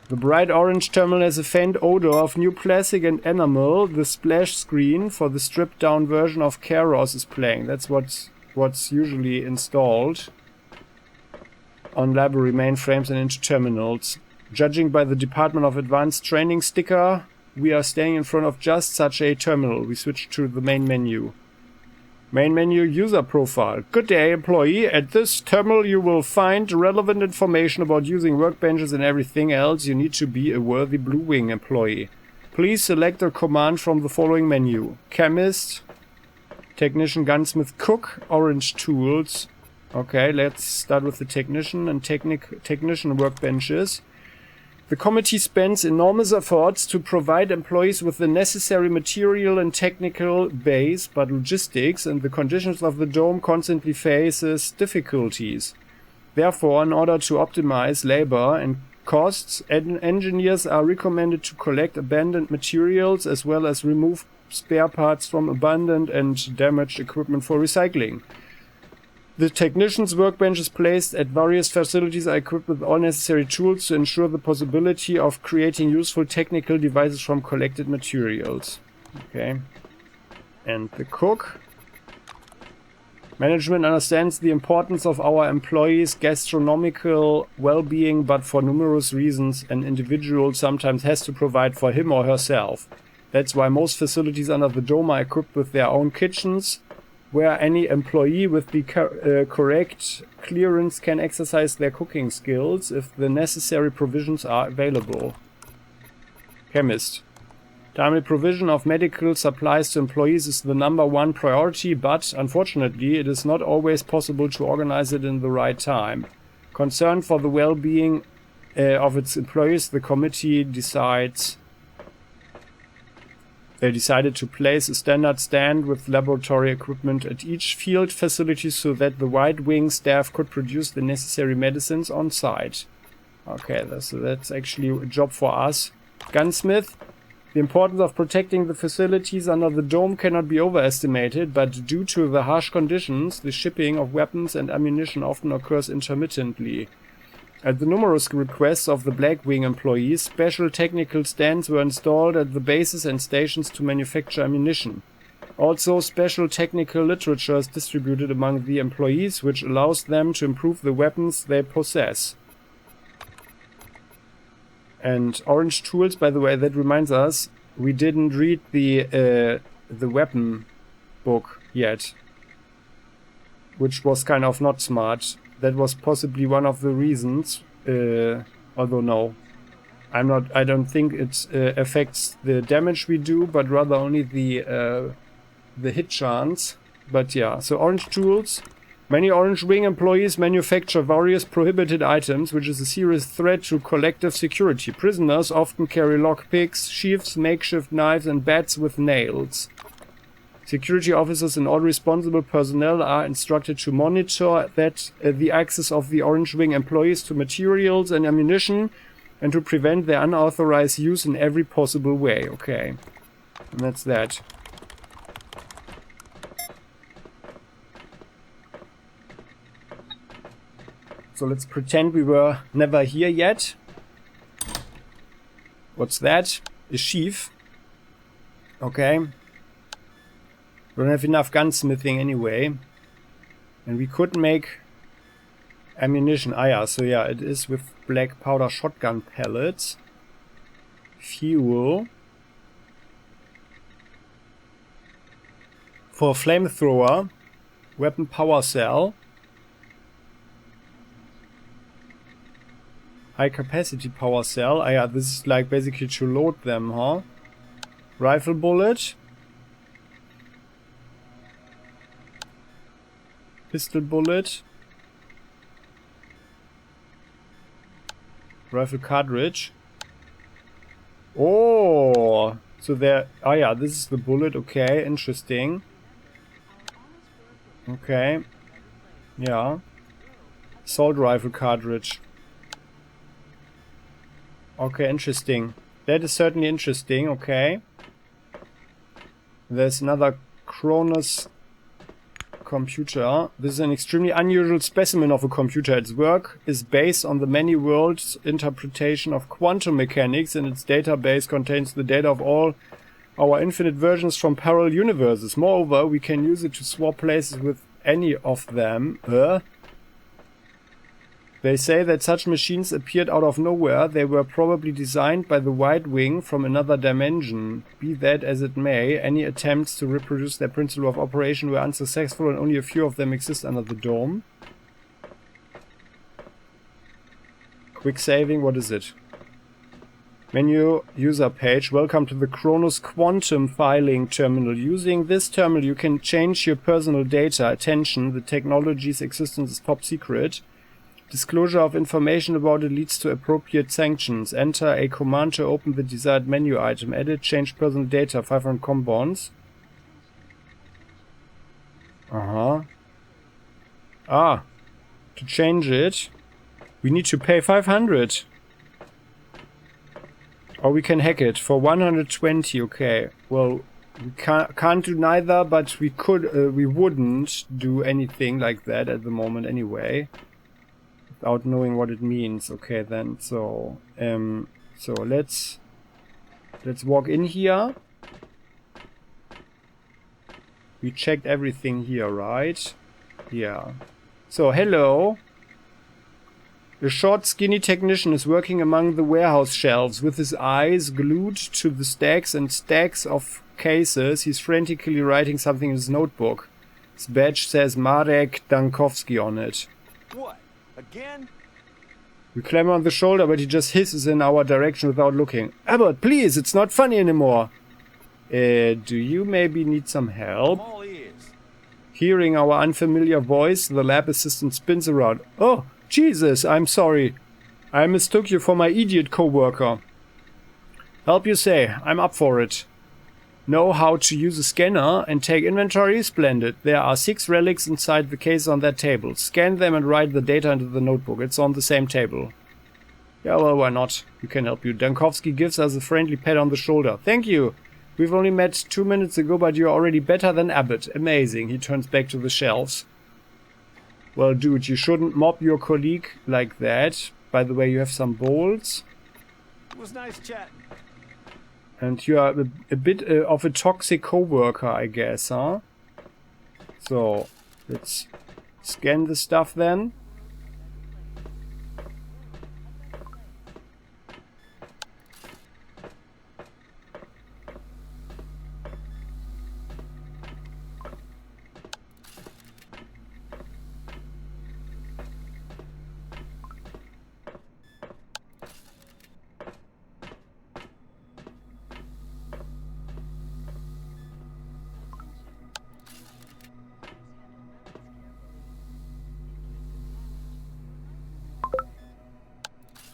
The bright orange terminal has a faint odor of new plastic and enamel. The splash screen for the stripped down version of CRONUS is playing. That's what's usually installed on library mainframes and into terminals. Judging by the Department of Advanced Training sticker, we are staying in front of just such a terminal. We switch to the main menu. Main menu, user profile. Good day, employee. At this terminal you will find relevant information about using workbenches and everything else you need to be a worthy Blue Wing employee. Please select a command from the following menu. Chemist, Technician, Gunsmith, Cook, Orange Tools. Okay, let's start with the Technician and Technician workbenches. The committee spends enormous efforts to provide employees with the necessary material and technical base, but logistics and the conditions of the dome constantly faces difficulties. Therefore, in order to optimize labor and costs, engineers are recommended to collect abandoned materials as well as remove spare parts from abandoned and damaged equipment for recycling. The technicians' workbenches placed at various facilities are equipped with all necessary tools to ensure the possibility of creating useful technical devices from collected materials. Okay. And the cook. Management understands the importance of our employees' gastronomical well-being, but for numerous reasons, an individual sometimes has to provide for him or herself. That's why most facilities under the dome are equipped with their own kitchens, where any employee with the correct clearance can exercise their cooking skills if the necessary provisions are available. Chemist. Timely provision of medical supplies to employees is the #1 priority, but unfortunately it is not always possible to organize it in the right time. Concerned for the well-being of its employees, the committee decided to place a standard stand with laboratory equipment at each field facility so that the White Wing staff could produce the necessary medicines on site. Okay, so that's actually a job for us. Gunsmith. The importance of protecting the facilities under the dome cannot be overestimated, but due to the harsh conditions, the shipping of weapons and ammunition often occurs intermittently. At the numerous requests of the Black Wing employees, special technical stands were installed at the bases and stations to manufacture ammunition. Also, special technical literature is distributed among the employees, which allows them to improve the weapons they possess. And Orange Tools, by the way, that reminds us, we didn't read the weapon book yet, which was kind of not smart. That was possibly one of the reasons, although no, I don't think it affects the damage we do, but rather only the hit chance. But yeah, so Orange Tools. Many Orange Wing employees manufacture various prohibited items, which is a serious threat to collective security. Prisoners often carry lockpicks, sheaths, makeshift knives, and bats with nails. Security officers and all responsible personnel are instructed to monitor that the access of the Orange Wing employees to materials and ammunition and to prevent their unauthorized use in every possible way. Okay. And that's that. So let's pretend we were never here yet. What's that? A sheath. Okay. We don't have enough gunsmithing anyway. And we could make Ammunition. Ah, yeah. So, yeah, it is with black powder shotgun pellets. Fuel. For flamethrower. Weapon power cell. High capacity power cell. Ah, yeah, this is like basically to load them, huh? Rifle bullet. Pistol bullet. Rifle cartridge. Oh, so there. Oh yeah, this is the bullet. Okay, interesting. Okay. Yeah. Assault rifle cartridge. Okay, interesting. That is certainly interesting. Okay. There's another CRONUS computer. This is an extremely unusual specimen of a computer. Its work is based on the many worlds interpretation of quantum mechanics, and its database contains the data of all our infinite versions from parallel universes. Moreover, we can use it to swap places with any of them. They say that such machines appeared out of nowhere. They were probably designed by the White Wing from another dimension. Be that as it may, any attempts to reproduce their principle of operation were unsuccessful, and only a few of them exist under the dome. Quick saving, what is it? Menu, user page. Welcome to the CRONUS Quantum Filing Terminal. Using this terminal you can change your personal data. Attention, the technology's existence is top secret. Disclosure of information about it leads to appropriate sanctions. Enter a command to open the desired menu item. Edit, change personal data, 500 com bonds. To change it, we need to pay 500. Or we can hack it for 120, okay. Well, we can't do neither, but we could, we wouldn't do anything like that at the moment anyway. Without knowing what it means. Okay then, so let's walk in here. We checked everything here, right? Yeah. So hello. A short skinny technician is working among the warehouse shelves with his eyes glued to the stacks and stacks of cases. He's frantically writing something in his notebook. His badge says Marek Dankowski on it. What? Again? We clamor on the shoulder, but he just hisses in our direction without looking. Abbott, please, it's not funny anymore. Do you maybe need some help? I'm all ears. Hearing our unfamiliar voice, the lab assistant spins around. Oh, Jesus, I'm sorry. I mistook you for my idiot co-worker. Help you say, I'm up for it. Know how to use a scanner and take inventory? Splendid. There are 6 relics inside the case on that table. Scan them and write the data into the notebook. It's on the same table. Yeah, well, why not? We can help you. Dankowski gives us a friendly pat on the shoulder. Thank you. We've only met 2 minutes ago, but you're already better than Abbott. Amazing. He turns back to the shelves. Well, dude, you shouldn't mob your colleague like that. By the way, you have some bolts. It was nice chatting. And you are a bit of a toxic co-worker, I guess, huh? So, let's scan the stuff then.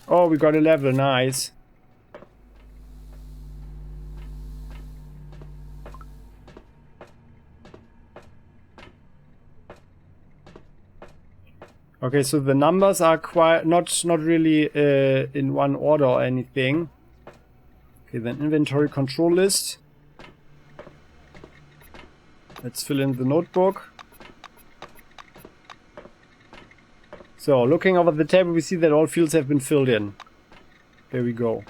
Oh, we got a level, nice. Okay, so the numbers are quite not really in one order or anything. Okay, then inventory control list. Let's fill in the notebook. So, looking over the table, we see that all fields have been filled in. There we go.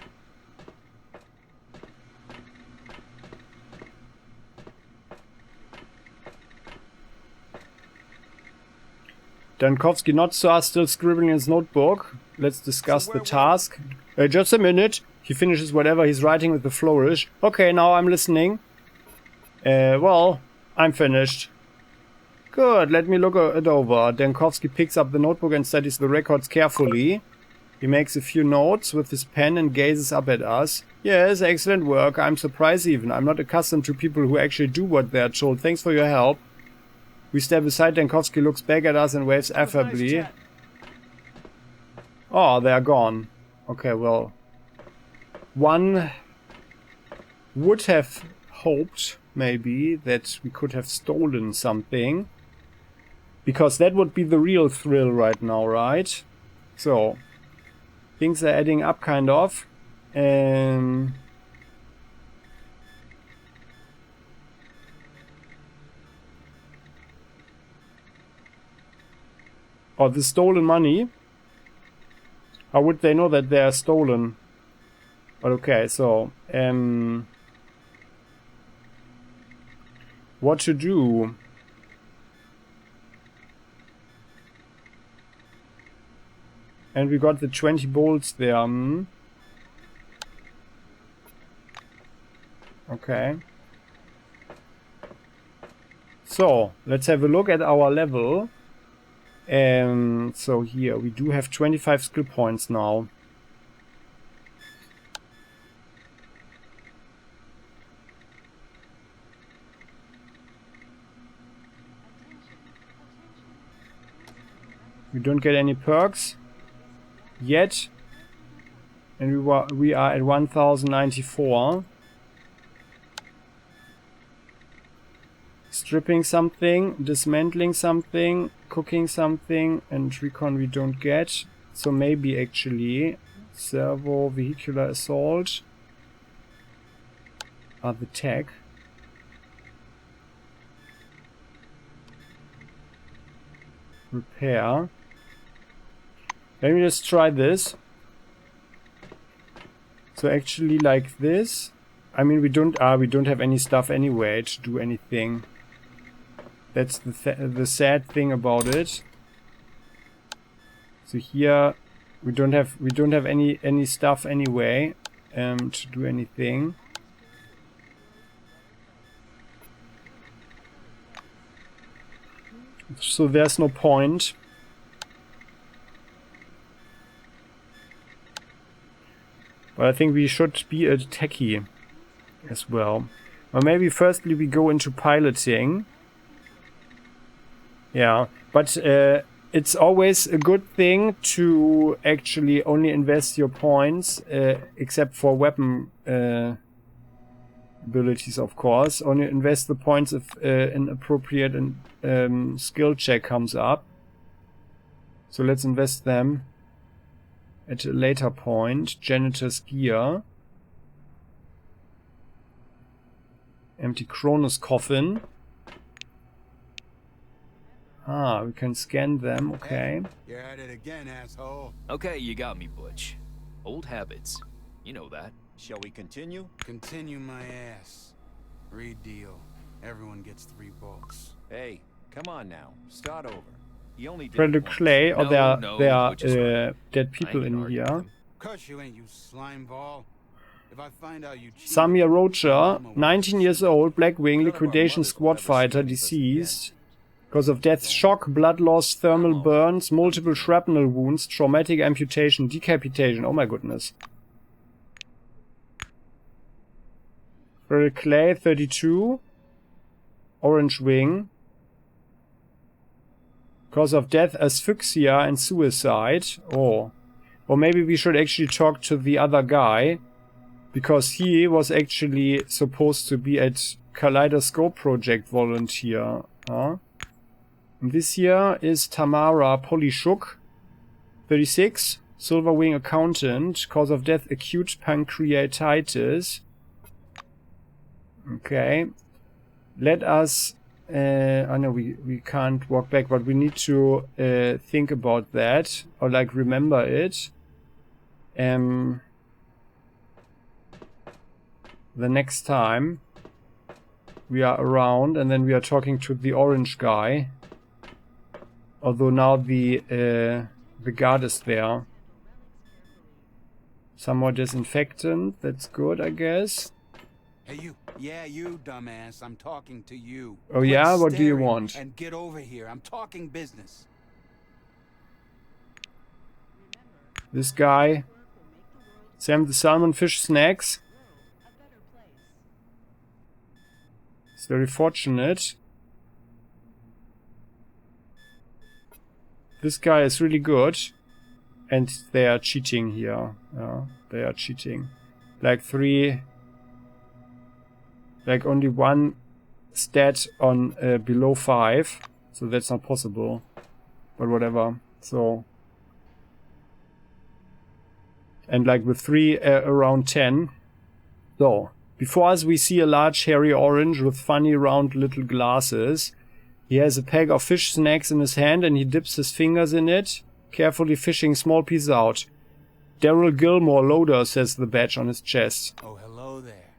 Dankovsky nods to us, still scribbling in his notebook. Let's discuss the task. Just a minute. He finishes whatever he's writing with a flourish. Okay, now I'm listening. Well, I'm finished. Good, let me look it over. Dankovsky picks up the notebook and studies the records carefully. He makes a few notes with his pen and gazes up at us. Yes, excellent work. I'm surprised even. I'm not accustomed to people who actually do what they're told. Thanks for your help. We step aside. Dankovsky looks back at us and waves affably. Oh, they're gone. Okay, well. One would have hoped, maybe, that we could have stolen something. Because that would be the real thrill right now, right? So, things are adding up, kind of. Oh, the stolen money. How would they know that they are stolen? But okay, so what to do? And we got the 20 bolts there. Okay. So, let's have a look at our level. So here, we do have 25 skill points now. We don't get any perks yet, and we are at 1094. Stripping something, dismantling something, cooking something, and recon we don't get. So maybe actually servo vehicular assault are the tech. Repair. Let me just try this. So actually like this. I mean we don't have any stuff anyway to do anything. That's the sad thing about it. So here we don't have any stuff anyway to do anything. So there's no point. But I think we should be a techie as well. Or maybe firstly we go into piloting. Yeah, but it's always a good thing to actually only invest your points, except for weapon abilities, of course. Only invest the points if an appropriate skill check comes up. So let's invest them at a later point. Janitor's gear. Empty CRONUS coffin. Ah, we can scan them, okay. You're at it again, asshole. Okay, you got me, Butch. Old habits. You know that. Shall we continue? Continue my ass. Read deal. Everyone gets 3 bolts. Hey, come on now. Start over. You only did Predator it once. Clay, or there are Butch is right. dead people in argue here. with him. Cuss you ain't, you slime ball. If I find out you cheated, Samir Rocha, 19 years old, Blackwing, liquidation squad fighter, deceased. Cause of death, shock, blood loss, thermal burns, multiple shrapnel wounds, traumatic amputation, decapitation. Oh my goodness. Predator Clay, 32. Orange Wing. Cause of death, asphyxia and suicide. Oh. Or maybe we should actually talk to the other guy. Because he was actually supposed to be at Kaleidoscope Project volunteer. Huh? And this here is Tamara Polishuk. 36. Silver Wing accountant. Cause of death, acute pancreatitis. Okay. Let us... I know we can't walk back, but we need to think about that. Or like remember it. The next time we are around and then we are talking to the orange guy. Although now the guard is there. Some more disinfectant. That's good, I guess. Hey, you. Yeah, you, dumbass. I'm talking to you. Oh, yeah? Quit What do you staring want? And get over here. I'm talking business. This guy. Sam the salmon fish snacks. It's very fortunate. This guy is really good. And they are cheating here. Yeah, they are cheating. Like only one stat on below 5. So that's not possible. But whatever. So. And like with 3 around 10. So, before us we see a large hairy orange with funny round little glasses. He has a pack of fish snacks in his hand and he dips his fingers in it, carefully fishing small pieces out. Daryl Gilmore, loader, says the badge on his chest. Oh, hello there.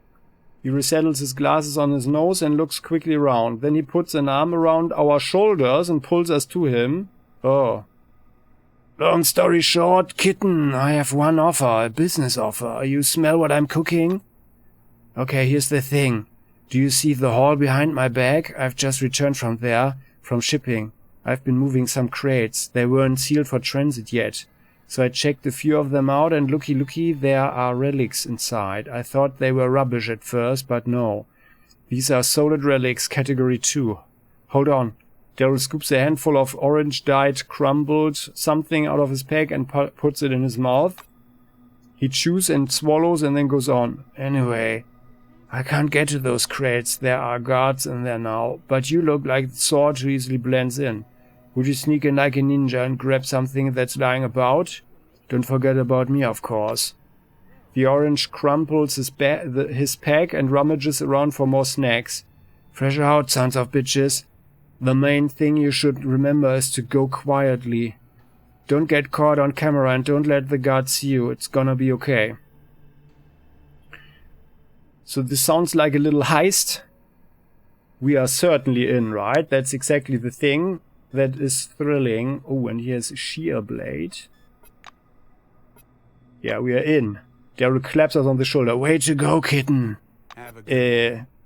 He resettles his glasses on his nose and looks quickly around. Then he puts an arm around our shoulders and pulls us to him. Oh. Long story short, kitten, I have one offer, a business offer. You smell what I'm cooking? Okay, here's the thing. Do you see the hall behind my back? I've just returned from there, from shipping. I've been moving some crates. They weren't sealed for transit yet. So I checked a few of them out and looky, there are relics inside. I thought they were rubbish at first, but no. These are solid relics, category 2. Hold on. Daryl scoops a handful of orange-dyed crumbled something out of his pack and puts it in his mouth. He chews and swallows and then goes on. Anyway, I can't get to those crates. There are guards in there now. But you look like the sort who easily blends in. Would you sneak in like a ninja and grab something that's lying about? Don't forget about me, of course. The orange crumples his pack and rummages around for more snacks. Fresh out, sons of bitches. The main thing you should remember is to go quietly. Don't get caught on camera and don't let the guards see you. It's gonna be okay. So this sounds like a little heist. We are certainly in, right? That's exactly the thing that is thrilling. Oh, and here's a shear blade. Yeah, we are in. Daryl claps us on the shoulder. Way to go, kitten.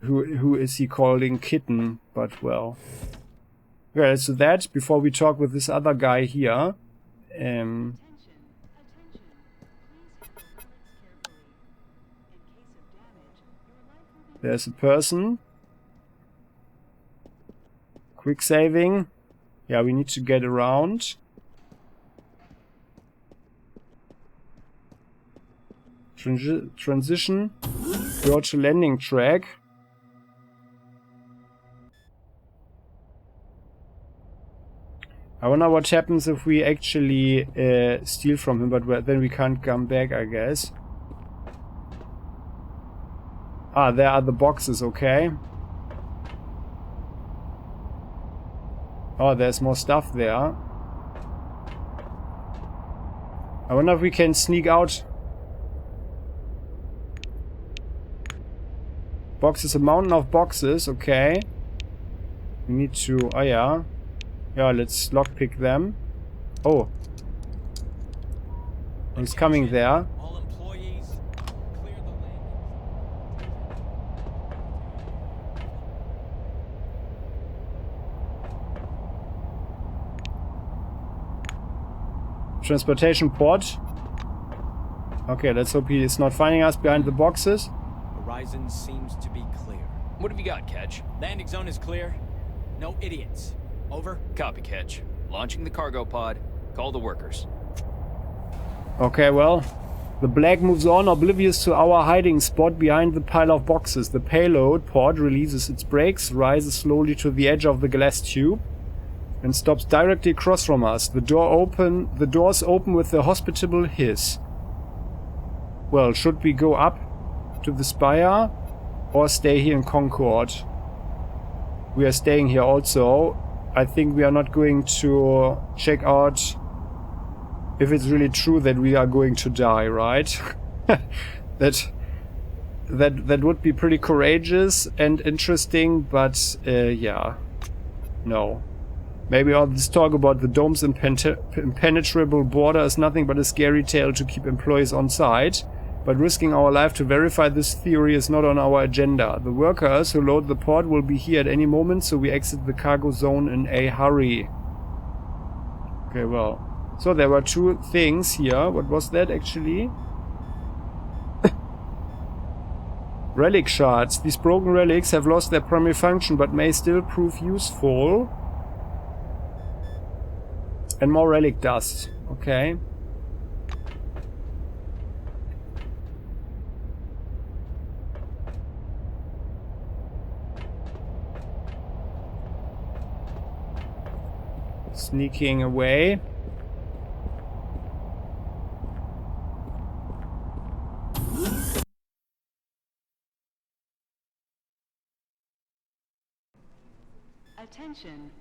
Who is he calling kitten? But well. Well, so that, before we talk with this other guy here, there's a person. Quick saving. Yeah, we need to get around. Transition. Go to landing track. I wonder what happens if we actually steal from him, but then we can't come back, I guess. Ah, there are the boxes, okay. Oh, there's more stuff there. I wonder if we can sneak out. Boxes, a mountain of boxes, okay. We need to, oh yeah. Yeah, let's lockpick them. Oh. He's coming there. All employees, clear the landing. Transportation port. Okay, let's hope he is not finding us behind the boxes. Horizon seems to be clear. What have you got, Ketch? Landing zone is clear. No idiots. Over. Copy, Ketch. Launching the cargo pod. Call the workers. Okay, well, the black moves on, oblivious to our hiding spot behind the pile of boxes. The payload pod releases its brakes, rises slowly to the edge of the glass tube, and stops directly across from us. The doors open with a hospitable hiss. Well, should we go up to the spire or stay here in Concord? We are staying here also. I think we are not going to check out if it's really true that we are going to die, right? that would be pretty courageous and interesting, but yeah. No. Maybe all this talk about the dome's impenetrable border is nothing but a scary tale to keep employees on site. But risking our life to verify this theory is not on our agenda. The workers who load the pod will be here at any moment, so we exit the cargo zone in a hurry. Okay, well. So there were 2 things here. What was that actually? Relic shards. These broken relics have lost their primary function but may still prove useful. And more relic dust. Okay. Sneaking away. Attention.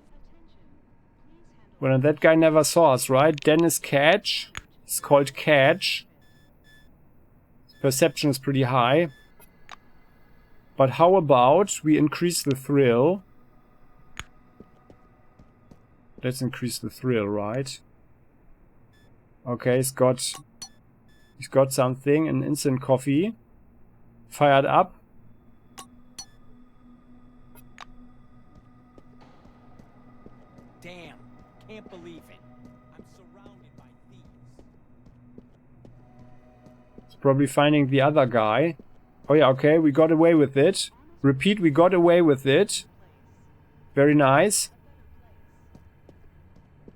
Well, and that guy never saw us, right? Dennis Catch. It's called Catch. Perception is pretty high. But how about we increase the thrill? Let's increase the thrill, right? Okay, he's got something, an instant coffee. Fired up. Damn, can't believe it. I'm surrounded by thieves. He's probably finding the other guy. Oh yeah, okay, we got away with it. Repeat, we got away with it. Very nice.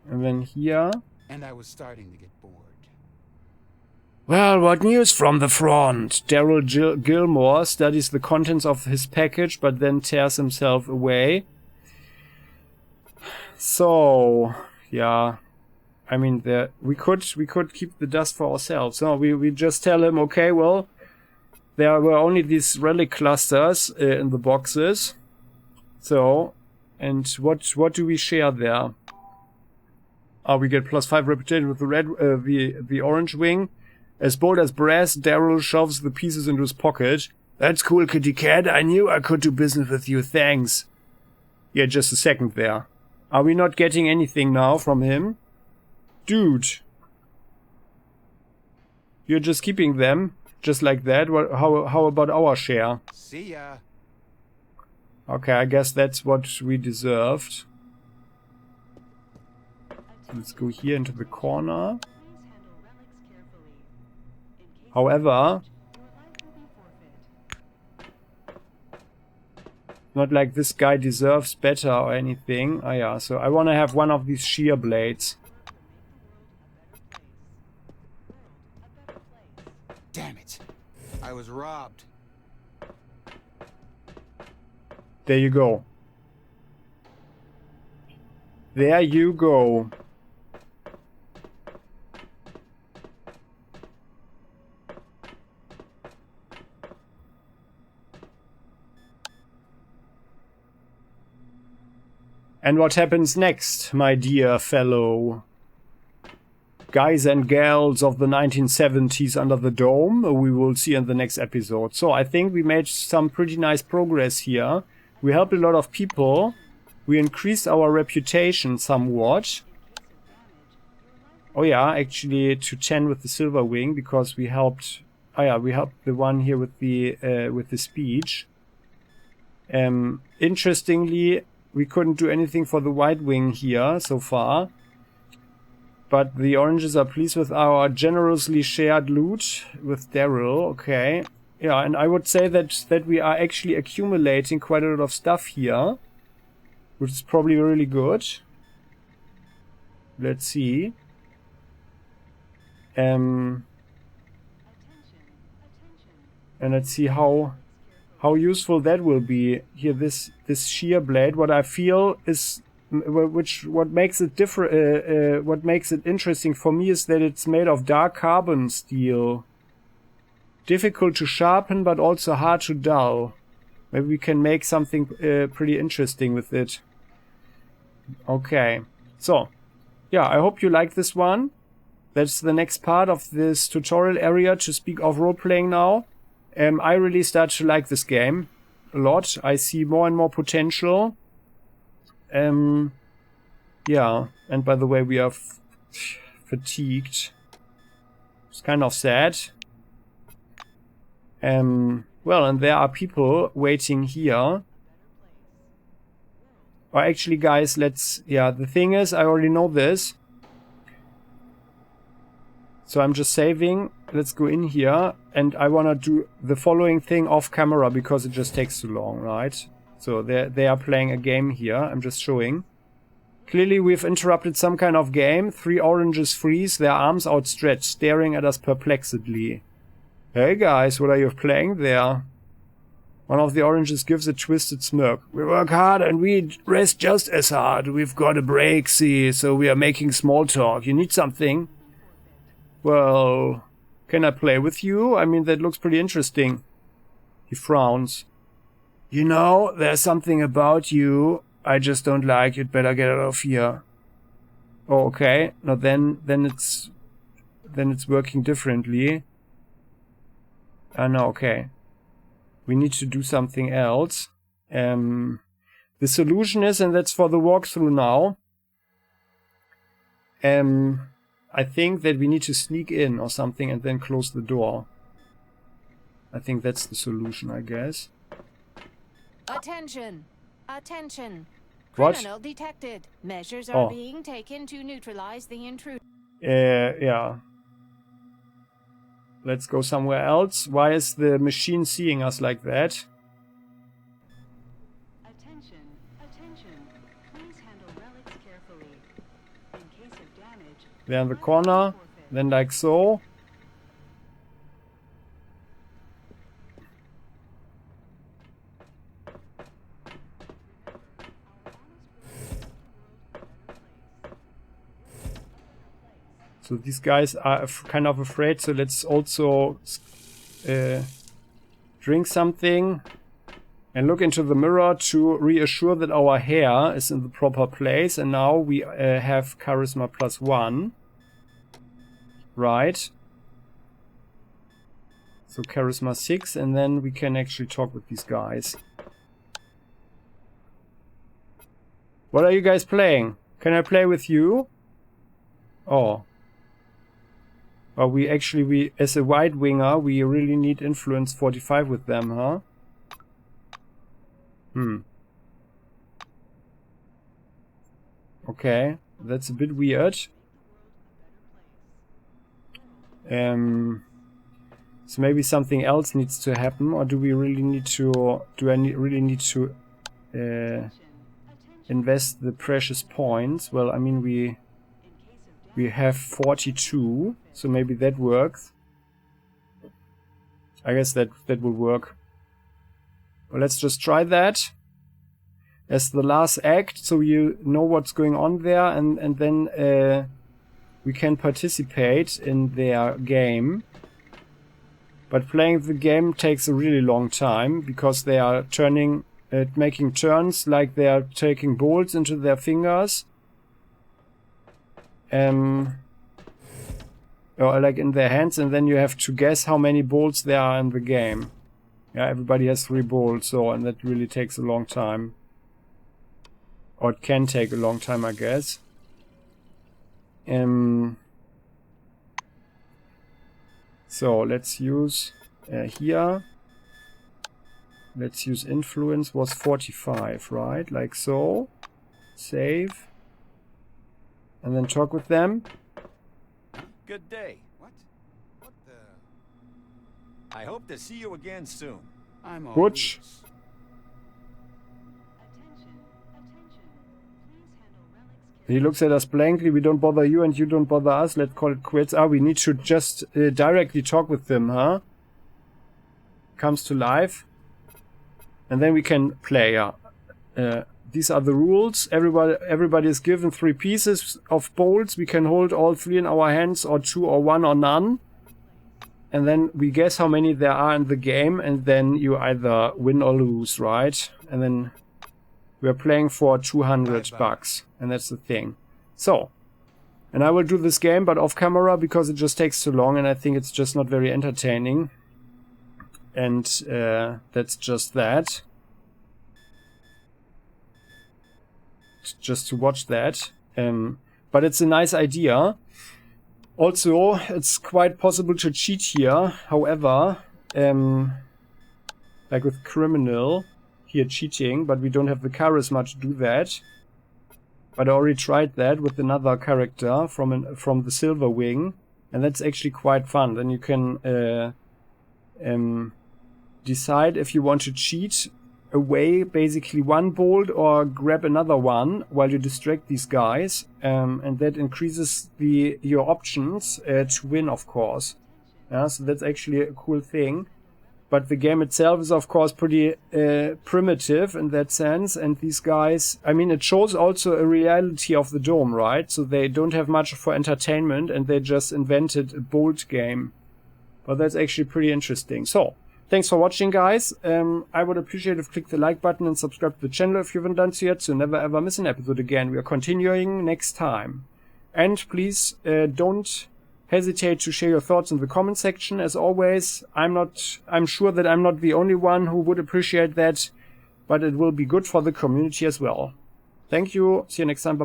And then here. And I was starting to get bored. Well, what news from the front? Daryl Gilmore studies the contents of his package, but then tears himself away. So, yeah. I mean, we could keep the dust for ourselves. No, we just tell him, okay, well, there were only these relic clusters in the boxes. So, and what do we share there? We get +5 reputation with the red, the orange wing. As bold as brass, Daryl shoves the pieces into his pocket. That's cool, kitty cat. I knew I could do business with you. Thanks. Yeah, just a second there. Are we not getting anything now from him? Dude. You're just keeping them, just like that. How about our share? See ya. Okay, I guess that's what we deserved. Let's go here into the corner. However, not like this guy deserves better or anything. Oh yeah, so I want to have one of these shear blades. Damn it. I was robbed. There you go. There you go. And what happens next, my dear fellow guys and gals of the 1970s under the dome? We will see in the next episode. So I think we made some pretty nice progress here. We helped a lot of people. We increased our reputation somewhat. Oh yeah, actually to 10 with the silver wing, because we helped. Oh yeah, we helped the one here with the speech. Interestingly, we couldn't do anything for the white wing here so far. But the oranges are pleased with our generously shared loot with Daryl. Okay. Yeah, and I would say that we are actually accumulating quite a lot of stuff here, which is probably really good. Let's see. And let's see how useful that will be. Here, this shear blade. What I feel is, what makes it different. What makes it interesting for me is that it's made of dark carbon steel. Difficult to sharpen, but also hard to dull. Maybe we can make something pretty interesting with it. Okay. So, yeah, I hope you like this one. That's the next part of this tutorial area to speak of role-playing now. I really start to like this game a lot. I see more and more potential. Yeah, and by the way, we are fatigued. It's kind of sad. Well, and there are people waiting here. Or actually, guys, let's... Yeah, the thing is, I already know this. So I'm just saving. Let's go in here. And I want to do the following thing off camera because it just takes too long, right? So they are playing a game here. I'm just showing. Clearly, we've interrupted some kind of game. 3 oranges freeze, their arms outstretched, staring at us perplexedly. Hey guys, what are you playing there? One of the oranges gives a twisted smirk. We work hard and we rest just as hard. We've got a break, see, so we are making small talk. You need something? Well, can I play with you? I mean, that looks pretty interesting. He frowns. You know, there's something about you I just don't like. You'd better get out of here. Oh, okay. No, then it's working differently. No, okay. We need to do something else. The solution is, and that's for the walkthrough now. I think that we need to sneak in or something and then close the door. I think that's the solution, I guess. Attention! Attention! What? Criminal detected. Measures are being taken to neutralize the intruder. Yeah. Let's go somewhere else. Why is the machine seeing us like that? Attention, attention. Please handle relics carefully. In case of damage, They're in the corner. Then like so. So these guys are kind of afraid, so let's also drink something and look into the mirror to reassure that our hair is in the proper place. And now we have charisma +1. Right. So charisma 6, and then we can actually talk with these guys. What are you guys playing? Can I play with you? Oh. Well, we as a wide winger, we really need influence 45 with them, huh? Okay, that's a bit weird. So maybe something else needs to happen, or do we really need to? Really need to invest the precious points? Well, I mean we have 42, so maybe that works. I guess that will work. Well, let's just try that as the last act, so you know what's going on there, and then we can participate in their game. But playing the game takes a really long time, because they are making turns like they are taking bolts into their fingers. Or like in their hands, and then you have to guess how many bolts there are in the game. Yeah, everybody has 3 bolts, and that really takes a long time. Or it can take a long time, I guess. So let's use here. Let's use influence was 45, right? Like so. Save. And then talk with them. Good day. What the? I hope to see you again soon. I'm all Butch. ears. He looks at us blankly. We don't bother you and you don't bother us. Let's call it quits. We need to just directly talk with them, huh? Comes to life. And then we can play. These are the rules. Everybody is given 3 pieces of bolts. We can hold all 3 in our hands, or 2 or 1 or none. And then we guess how many there are in the game, and then you either win or lose, right? And then we're playing for 200 bucks, and that's the thing. So, and I will do this game, but off camera, because it just takes too long, and I think it's just not very entertaining. And that's just that. Just to watch that. But it's a nice idea. Also, it's quite possible to cheat here. However, like with criminal, here cheating, but we don't have the charisma to do that. But I already tried that with another character from the Silver Wing, and that's actually quite fun. Then you can decide if you want to cheat away basically one bolt or grab another one while you distract these guys, and that increases your options to win, of course. Yeah, so that's actually a cool thing. But the game itself is, of course, pretty primitive in that sense. And these guys, I mean, it shows also a reality of the Dome, right? So they don't have much for entertainment, and they just invented a bold game. But that's actually pretty interesting. So, thanks for watching, guys. I would appreciate if you click the like button and subscribe to the channel if you haven't done so yet, so never ever miss an episode again. We are continuing next time. And please don't hesitate to share your thoughts in the comment section. As always, I'm sure that I'm not the only one who would appreciate that, but it will be good for the community as well. Thank you. See you next time. Bye.